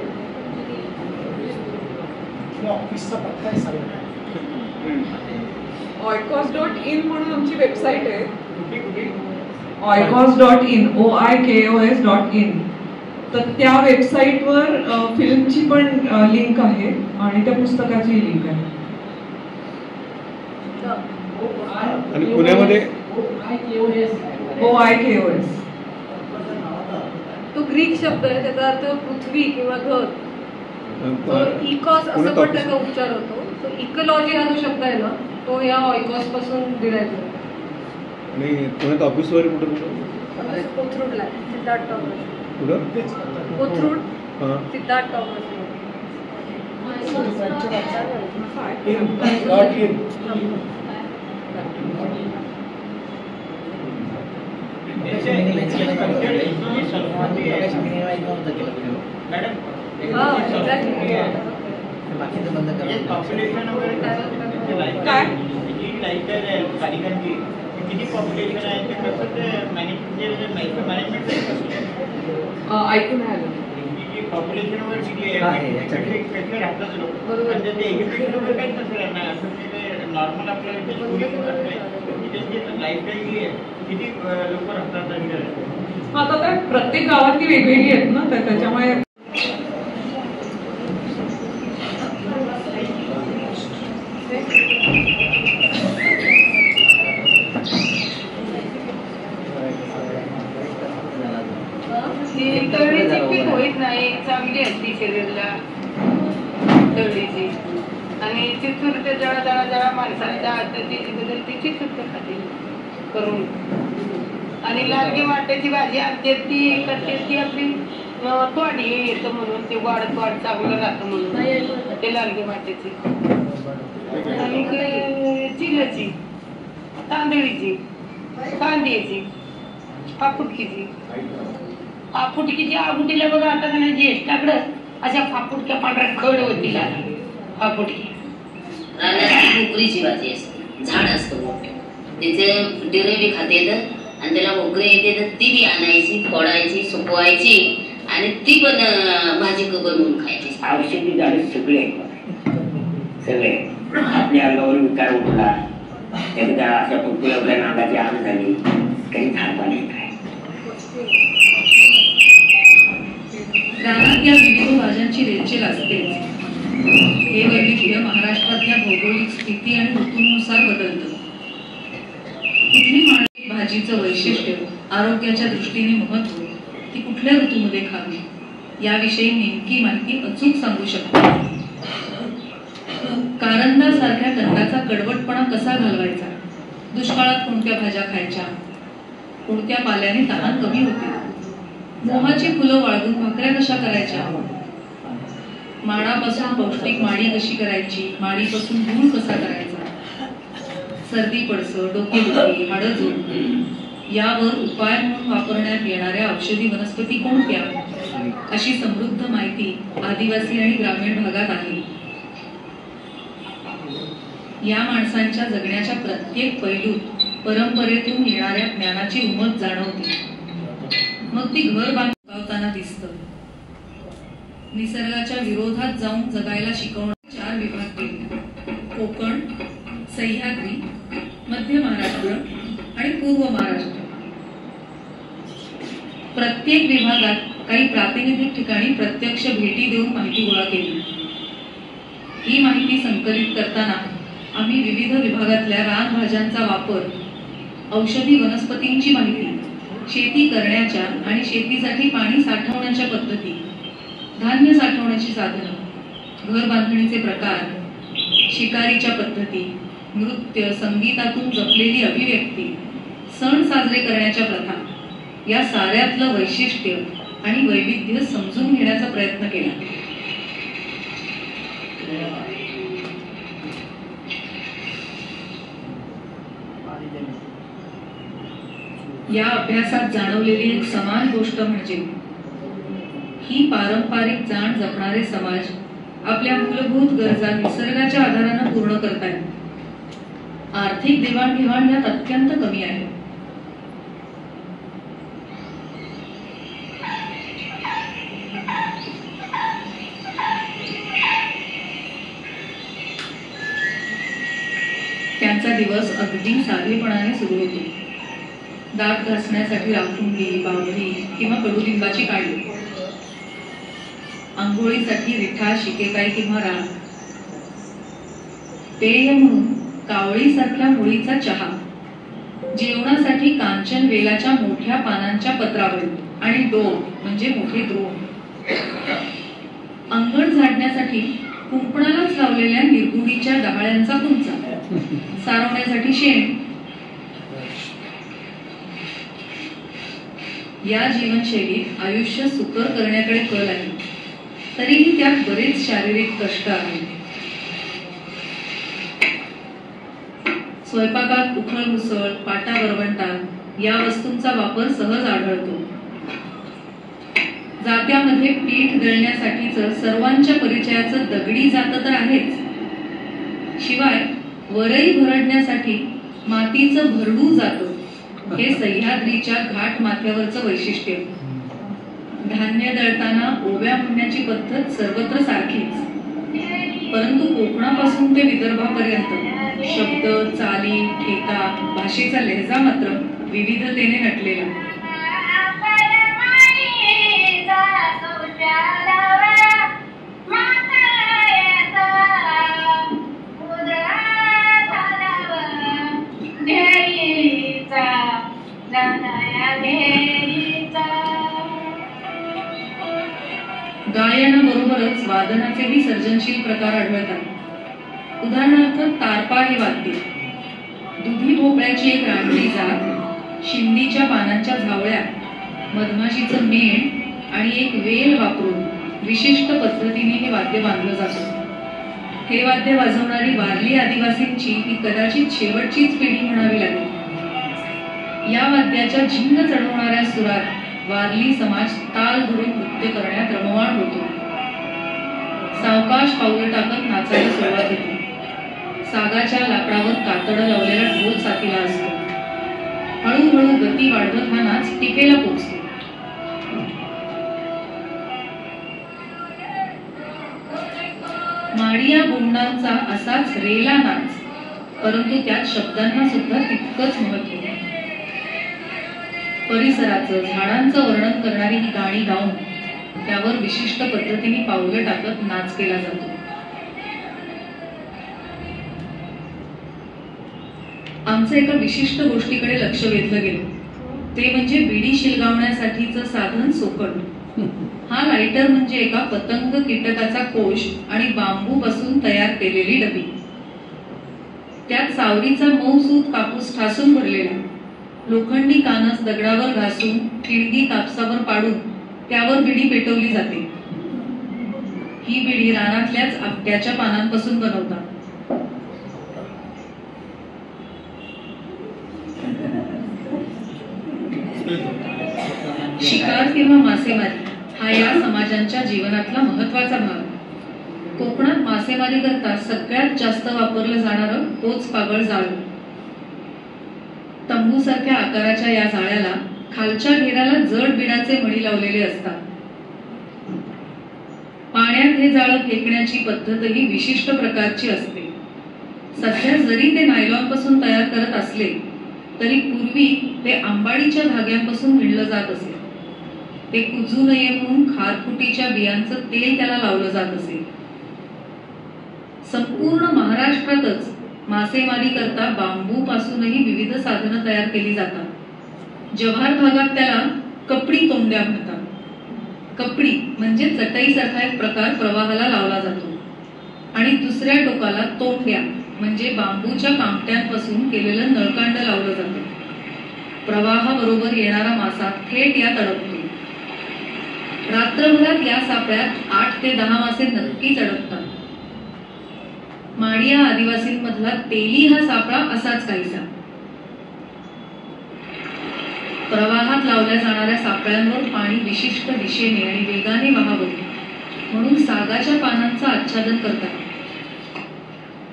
oikos.in म्हणून आमची वेबसाईट आहे. oikos.in OIKOS.in. तर त्या वेबसाईटवर फिल्मची पण लिंक आहे आणि त्या पुस्तकाची लिंक आहे. आणि पुण्यामध्ये OIKOS तो ग्रीक शब्द आहे, त्याचा अर्थ पृथ्वी किंवा घर. इकॉस असं पण त्याचा उच्चार होतो. तो इकोलॉजी हा जो शब्द आहे ना, तो या ऑयकॉस पासून डिराइव्ह होतो. आणि पुण्यात ऑफिस वगैरे कुठं कोथरूडला सिद्धार्थ टॉवर्स. कुठं? कोथरूड सिद्धार्थ टॉवर्स. पॉप्युलेशन वगैरे काय किती पॉप्युलेशन आहे ते कसं ते मॅनेजमेंट ऐकून आलं. पॉप्युलेशन वगैरे किती आहे, कसे राहतात लोक, म्हणजे ते एज्युकेशन वगैरे काहीच नसेल ना, असं ते नॉर्मल आपल्याला इथे टुरिझम असते लाईफस्टाईल किती लोक राहतात. आता त्या प्रत्येक गावातली वेगवेगळी आहेत ना, तर त्याच्यामुळे तळणीची पीक होईत नाही, चांगली असते शरीराला तळणीची. आणि चिचूर ते जरा माणसाला ती चिचूर खाते करून. आणि लालगी वाट्याची भाजी आणते ती करते ती आपली तोडी येतं म्हणून, ते वाढ चांगलं राहतं म्हणून ते लालगी वाट्याची. आणि चिलाची, तांदळीची, कांद्याची, फाफुटकीची. फाफुटकीची आगुटीला बघा आता का नाही ज्येष्ठाकडं अशा फाफुटक्या पांढऱ्या खड होती फाफुटकी. भोकरीची भाजी असते, झाड असतं मोठं, त्याचे डिरे बी खाते येतं आणि त्याला भोकरी येते तर ती बी आणायची, फोडायची, सुकवायची आणि ती पण भाजी बनवून खायची. औषधी झाडे सगळे सगळे आपल्या अंगावर विकार उठला, एकदा अशा कुकुल्या नागाची आग झाली, काही झाड पाणी काय. रानात या विविध भाज्यांची रेलचेल असतेच. हे वैविध्य महाराष्ट्रातल्या भौगोलिक स्थिती आणि ऋतूंनुसार बदलतं. कुठली भाजीचं वैशिष्ट्य, आरोग्याच्या दृष्टीने महत्व, ती कुठल्या ऋतूमध्ये खावी याविषयी नेमकी माहिती अचूक सांगू शकतो. कारंदा सारख्या कंदाचा कडवटपणा कसा घालवायचा, दुष्काळात कोणत्या भाज्या खायच्या, कोणत्या पाल्याने तहान कमी होते, मोहाची फुलं वाळवून भाकऱ्या कशा करायच्या, माडापासून पौष्टिक माडी कशी करायची, माडीपासून गूळ कसा करायचा, सर्दी पडसं, डोकेदुखी, हाडं यावर उपाय म्हणून वापरण्यात येणाऱ्या औषधी वनस्पती कोणत्या, अशी समृद्ध माहिती आदिवासी आणि ग्रामीण भागात आहे. या माणसांच्या जगण्याच्या प्रत्येक पैलूत परंपरेतून येणाऱ्या ज्ञानाची उमत जाणवते. मग ती घर बांधताना दिसतं. निसर्गाच्या विरोधात जाऊन जगायला शिकवणारे 4 विभाग केले: कोकण, सह्याद्री, मध्य महाराष्ट्र आणि पूर्व महाराष्ट्र. प्रत्येक विभागात काही प्रातिनिधिक ठिकाणी प्रत्यक्ष भेटी देऊन माहिती गोळा केली. ही माहिती संकलित करताना आम्ही विविध विभागातल्या रानभाज्यांचा वापर, औषधी वनस्पतींची माहिती, शेती करण्याच्या आणि शेतीसाठी पाणी साठवण्याच्या पद्धती, धान्य साठवण्याची साधनं, घर बांधणीचे प्रकार, शिकारीच्या पद्धती, नृत्य, संगीतातून जपलेली अभिव्यक्ती, सण साजरे करण्याच्या प्रथा या साऱ्यातलं वैशिष्ट्य आणि वैविध्य समजून घेण्याचा प्रयत्न केला. या अभ्यासात जाणवलेली एक समान गोष्ट म्हणजे ही पारंपरिक जाण जपणारे समाज आपल्या मूलभूत गरजा निसर्गाच्या आधारानं पूर्ण करतायत. आर्थिक देवाणघेवाण यात अत्यंत कमी आहे. त्यांचा दिवस अगदी साधेपणाने सुरू होतो. दात घासण्यासाठी राखुंडी, बावरी किंवा कडुलिंबाची काडी, आंघोळीसाठी रिठा, शिकेकाई किंवा राख, पेय म्हणून कावळीसारख्या मुळीचा चहा, जेवणासाठी कांचन वेलाच्या मोठ्या पानांच्या पत्रावळी आणि डोल म्हणजे मोठे द्रोण, अंगण झाडण्यासाठी कुंपणालाच लावलेल्या निरगुडीच्या डहाळ्यांचा कुंचा, सारवण्यासाठी शेण. या जीवनशैलीत आयुष्य सुकर करण्याकडे कल आहे, तरीही त्यात बरेच शारीरिक कष्ट आहेत. स्वयंपाकात उखळ मुसळ, पाटा वरवंटा या वस्तूंचा वापर सहज आढळतो. जात्यामध्ये पीठ दळण्यासाठीच सर्वांच्या परिचयाचं दगडी जातं तर आहेच, शिवाय वरई भरडण्यासाठी मातीचं भरडू जातं हे सह्याद्रीच्या घाट माथ्यावरचं वैशिष्ट्य. धान्य दळताना ओव्या म्हणण्याची पद्धत सर्वत्र सारखीच, परंतु कोकणापासून ते विदर्भापर्यंत शब्द, चाली, ठेका, भाषेचा लहजा मात्र विविधतेने नटलेला. गायनाबरोबरच वादनाचेही सर्जनशील प्रकार आढळतात. उदाहरणार्थ तारपा हे वाद्य, दुधी भोपळ्याची एक रांगडी जात, शिंदीच्या पानांच्या झावळ्या, मधमाशीचं मेण आणि एक वेल वापरून विशिष्ट पद्धतीने हे वाद्य बांधलं जातं. हे वाद्य वाजवणारी वारली आदिवासींची ही कदाचित शेवटचीच पिढी म्हणावी लागेल. या वाद्याच्या झिंग चढवणाऱ्या सुरात वारली समाज ताल धरून नृत्य करण्यात रममाण होतो. सावकाश पाऊलं टाकत नाचायला सुरुवात होते. सागाच्या लाकडावर कातडं लावलेला ढोल साथीला असतो. हळूहळू गती वाढवत हा नाच टिकेला पोचतो. माडिया गुंडांचा असाच रेला नाच, परंतु त्यात शब्दांना सुद्धा तितकंच महत्व. परिसराचं, झाडांचं वर्णन करणारी ही गाणी गाऊन त्यावर विशिष्ट पद्धतीने पावलं टाकत नाच केला जातो. आमचं एका विशिष्ट गोष्टीकडे लक्ष वेधलं गेलं, ते म्हणजे बिडी शिलगावण्यासाठीचं साधन सोकण. हा लायटर म्हणजे एका पतंग कीटकाचा कोश आणि बांबू पासून तयार केलेली डबी. त्यात सावरीचा मऊसूत कापूस ठासून भरलेला, लोखंडी कानस दगडावर घासून खिडकी कापसावर पाडून त्यावर बिडी पेटवली जाते. ही बिडी रानातल्याच आपट्याच्या पानांपासून बनवतात. शिकार किंवा मासेमारी हा या समाजांच्या जीवनातला महत्वाचा भाग. कोकणात मासेमारी करता सगळ्यात जास्त वापरलं जाणारं तोच पागळ जाळ. तंबूसारख्या आकाराच्या या जाळ्याला खालच्या घेराला जड बिडाचे मणी लावलेले असतात. पाण्यात हे जाळं फेकण्याची पद्धतही विशिष्ट प्रकारची असते. सध्या जरी ते नायलॉन पासून तयार करत असले तरी पूर्वी ते आंबाडीच्या धाग्यांपासून विणलं जात असे. ते कुजू नये म्हणून खारफुटीच्या बियांचं तेल त्याला लावलं जात असे. संपूर्ण महाराष्ट्रातच मासेमारी करता बांबू पासूनही विविध साधनं तयार केली जातात. जव्हार भागात त्याला कपडी तोंड्या म्हणतात. कपडी म्हणजे चटईसारखा एक प्रकार प्रवाहाला लावला जातो आणि दुसऱ्या टोकाला तोंड्या म्हणजे बांबूच्या कामट्यांपासून केलेलं नळकांड लावलं जातं. प्रवाहाबरोबर येणारा मासा थेट यात अडकतो. रात्रभरात या सापळ्यात 8 ते 10 मासे नक्कीच अडकतात. माडिया आदिवासींमधला तेली हा सापळा असाच काहीसा. प्रवाहात लावल्या जाणाऱ्या सापळ्यांवर पाणी विशिष्ट दिशेने आणि वेगाने व्हावं म्हणून सागाच्या पानांचं आच्छादन करतात.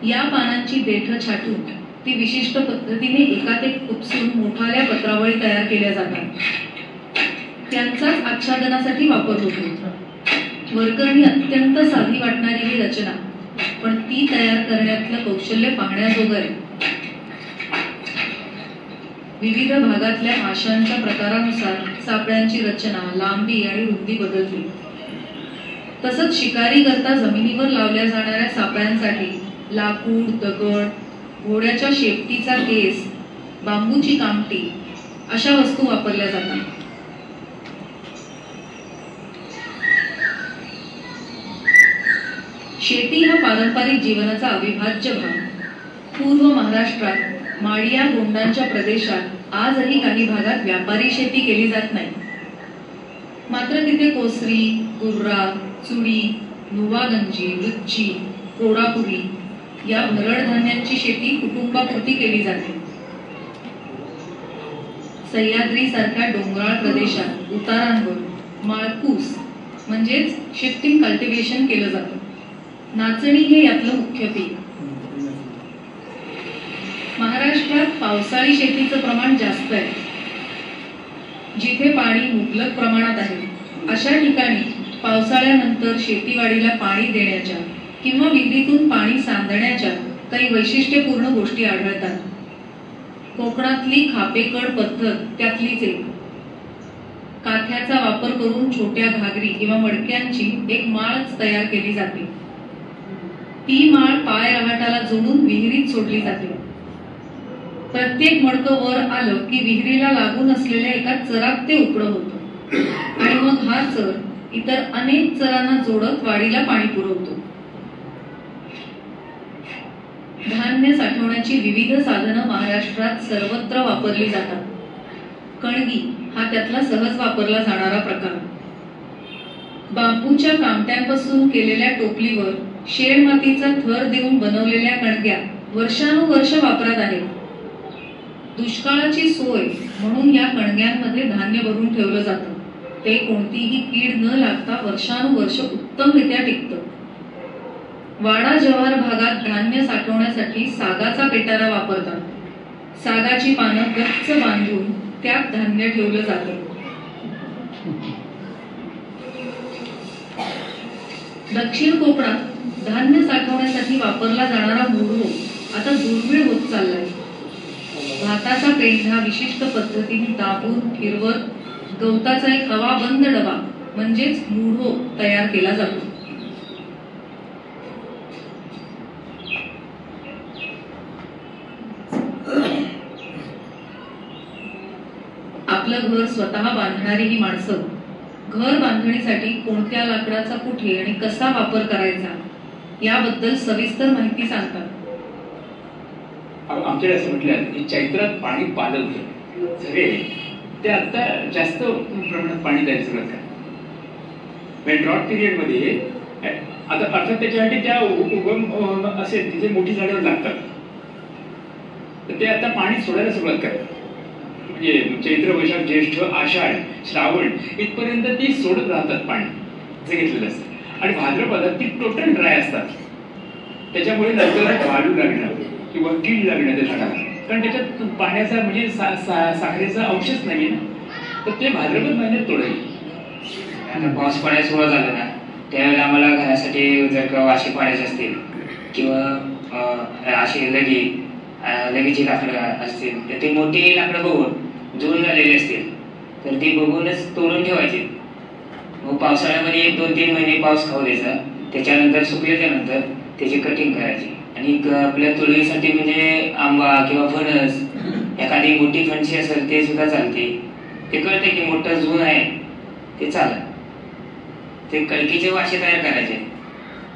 या पानांची देठ छाटून ती विशिष्ट पद्धतीने एकात एक खुपसून मोठाल्या पत्रावळी तयार केल्या जातात. त्यांचाच आच्छादनासाठी वापर होतो. वरकरणी अत्यंत साधी वाटणारी ही रचना, पण ती तयार करण्यातलं कौशल्य पाहण्याजोगं आहे. विविध भागातल्या माशांच्या प्रकारानुसार सापळ्यांची रचना, लांबी आणि रुंदी बदलते. तसंच शिकारी करता जमिनीवर लावल्या जाणाऱ्या सापळ्यांसाठी लाकूड, दगड, घोड्याच्या शेपटीचा केस, बांबूची कामटी अशा वस्तू वापरल्या जातात. शेती हा पारंपरिक जीवनाचा अविभाज्य भाग. पूर्व महाराष्ट्रात माडिया गोंडांच्या प्रदेशात आजही काही भागात व्यापारी शेती केली जात नाही. मात्र तिथे कोसरी, गुर्रा, चुडी, नुवागंजी, लुच्ची, कोडापुरी या भरड धान्यांची शेती कुटुंबापुरती केली जाते. सह्याद्री सारख्या डोंगराळ प्रदेशात उतारांवर माळकूस म्हणजेच शिफ्टिंग कल्टिवेशन केलं जातं. नाचणी हे यातलं मुख्य पीक. महाराष्ट्रात पावसाळी शेतीचं प्रमाण जास्त आहे. जिथे पाणी मुबलक प्रमाणात आहे अशा ठिकाणी पावसाळ्यानंतर शेतीवाडीला पाणी देण्याच्या किंवा विहिरीतून पाणी सांडण्याच्या काही वैशिष्ट्यपूर्ण गोष्टी आढळतात. कोकणातली खापेकड पद्धत त्यातलीच एक. काथ्याचा वापर करून छोट्या घागरी किंवा मडक्यांची एक माळच तयार केली जाते. ती माळ पाय रहाटाला जोडून विहिरीत सोडली जाते. प्रत्येक मडकं वर आलं की विहिरीला लागून असलेल्या एका चरात ते उपडं होतं आणि मग हा चर इतर अनेक चरांना जोडत वाडीला पाणी पुरवतो. धान्य साठवण्याची विविध साधनं महाराष्ट्रात सर्वत्र वापरली जातात. कणगी हा त्यातला सहज वापरला जाणारा प्रकार. बांबूच्या कामट्यांपासून केलेल्या टोपलीवर शेळ मातीचा थर देऊन बनवलेल्या कणग्या वर्षानुवर्ष वापरात आहेत. दुष्काळाची सोय म्हणून या कणग्यांमध्ये धान्य भरून ठेवलं जातं. ते कोणतीही कीड न लागता वर्षानुवर्ष उत्तमरित्या टिकतं. वाडा जव्हार भागात धान्य साठवण्यासाठी सागाचा पेटारा वापरतात. सागाची पानं गच्च बांधून त्यात धान्य ठेवलं जातं. दक्षिण कोकणात धान्य साठवण्यासाठी वापरला जाणारा मुरवो आता दुर्मिळ होत चाललाय. भाताचा पेंढा विशिष्ट पद्धतीने दाबून फिरवत गवताचा एक हवाबंद डबा म्हणजेच मुरवो तयार केला जातो. आपलं घर स्वतः बांधणारी ही माणसं घर बांधणीसाठी कोणत्या लाकडाचा कुठे आणि कसा वापर करायचा याबद्दल सविस्तर माहिती सांगतात. आमच्याकडे असं म्हटलं की चैत्रात पाणी पालवतं सगळे ते आता जास्त प्रमाणात पाणी द्यायला सुरुवात करतात. ड्रॉट पिरियडमध्ये आता अर्थात त्याच्यासाठी त्या उगम असेल तिथे मोठी झाडावर लागतात तर ते आता पाणी सोडायला सुरुवात करतात. म्हणजे चैत्र वैशाख ज्येष्ठ आषाढ श्रावण इथपर्यंत ती सोडत राहतात पाणी जे घेतलेलं असतं, आणि भाद्रपदात ती टोटल ड्राय असतात. त्याच्यामुळे नंतर वाढू लागणं किंवा कीड लागणं त्या झाडाला, कारण त्याच्यात पाण्याचा म्हणजे साखरेचा अंशच नाहीये ना, तर ते भाद्रपद महिन्यात तोडायचे. आता पाऊस पडायला सुरुवात झाला ना, त्यावेळेला आम्हाला घरासाठी जर का वाशी पाडायचे असतील किंवा अशी लगीची लाकडं असतील, तर ती मोठी लाकडं बघून जून झालेली असतील तर ती बघूनच तोडून ठेवायची. मग पावसाळ्यामध्ये 1-2-3 महिने पाऊस खाऊ द्यायचा, त्याच्यानंतर सुकल्याच्यानंतर त्याची कटिंग करायची. आणि आपल्या तुळईसाठी म्हणजे आंबा किंवा फणस, एखादी मोठी फणसी असेल ते सुद्धा चालते. ते कळते की मोठं जून आहे ते चालत. ते कळकीचे वाशे तयार करायचे,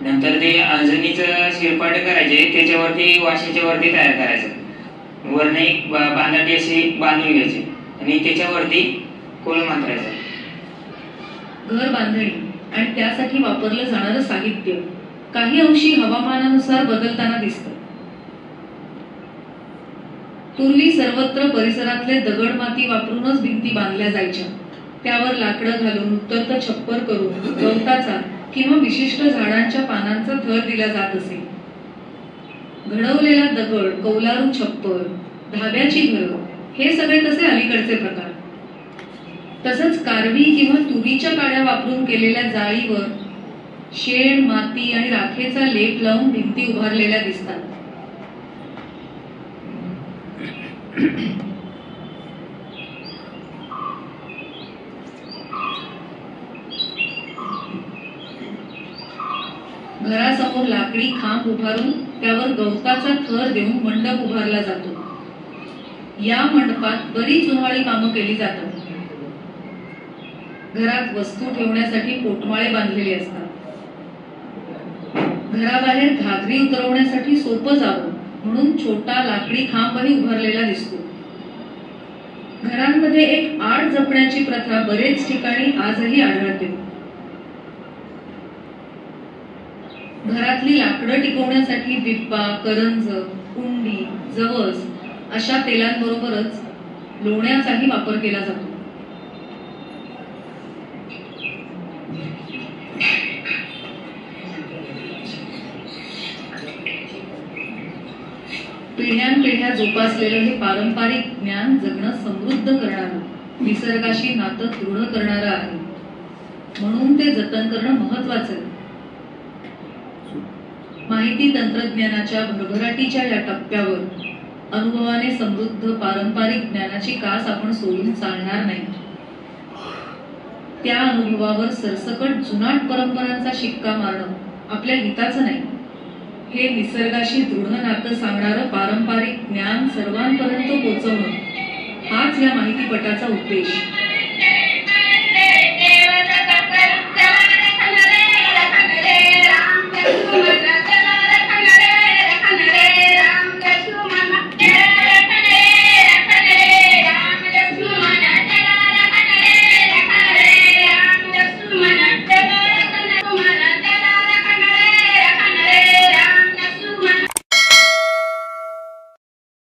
नंतर ते अंजनीचं शिरपाट करायचे, त्याच्यावरती वाशेच्या वरती तयार करायचं, वरने एक बांधाटी अशी बांधून घ्यायची आणि त्याच्यावरती कोल मांडरायचं. घर बांधणी आणि त्यासाठी वापरलं जाणारं साहित्य काही अंशी हवामानानुसार बदलताना दिसतं. पूर्वी सर्वत्र परिसरातले दगड माती वापरूनच भिंती बांधल्या जायच्या. त्यावर लाकडं घालून उत्तरत छप्पर करून गवताचा किंवा विशिष्ट झाडांच्या पानांचा थर दिला जात असे. घडवलेला दगड, कौलारू छप्पर, धाब्याची घरं हे सगळे तसे अलीकडचे प्रकार. तसंच कारवी किंवा तुरीच्या काड्या वापरून केलेल्या जाळीवर शेण, माती आणि राखेचा लेप लावून भिंती उभारलेल्या दिसतात. घरासमोर लाकडी खांब उभारून त्यावर गवताचा थर देऊन मंडप उभारला जातो. या मंडपात बरीच उन्हाळी कामं केली जातात. घरात वस्तू ठेवण्यासाठी पोटमाळे बांधलेले असतात. घराबाहेर घागरी उतरवण्यासाठी सोपं जावं म्हणून छोटा लाकडी खांबही उभारलेला दिसतो. घरांमध्ये एक आड जपण्याची प्रथा बरेच ठिकाणी आजही आढळते. घरातली लाकडं टिकवण्यासाठी बिब्बा, करंज, कुंडी, जवस अशा तेलांबरोबरच लोण्याचाही वापर केला जातो. पिढ्यानपिढ्या जोपासलेलं हे पारंपरिक ज्ञान जगणं समृद्ध करणारं, निसर्गाशी नातं दृढ करणारं आहे. म्हणून ते जतन करणं महत्वाचं आहे. माहिती तंत्रज्ञानाच्या भरभराटीच्या या टप्प्यावर अनुभवाने समृद्ध पारंपरिक ज्ञानाची कास आपण सोडून चालणार नाही. त्या अनुभवावर सरसकट जुनाट परंपरांचा शिक्का मारणं आपल्या हिताचं नाही. हे निसर्गाशी दृढ नातं सांगणारं पारंपरिक ज्ञान सर्वांपर्यंत पोहोचवणं हाच या माहितीपटाचा उद्देश.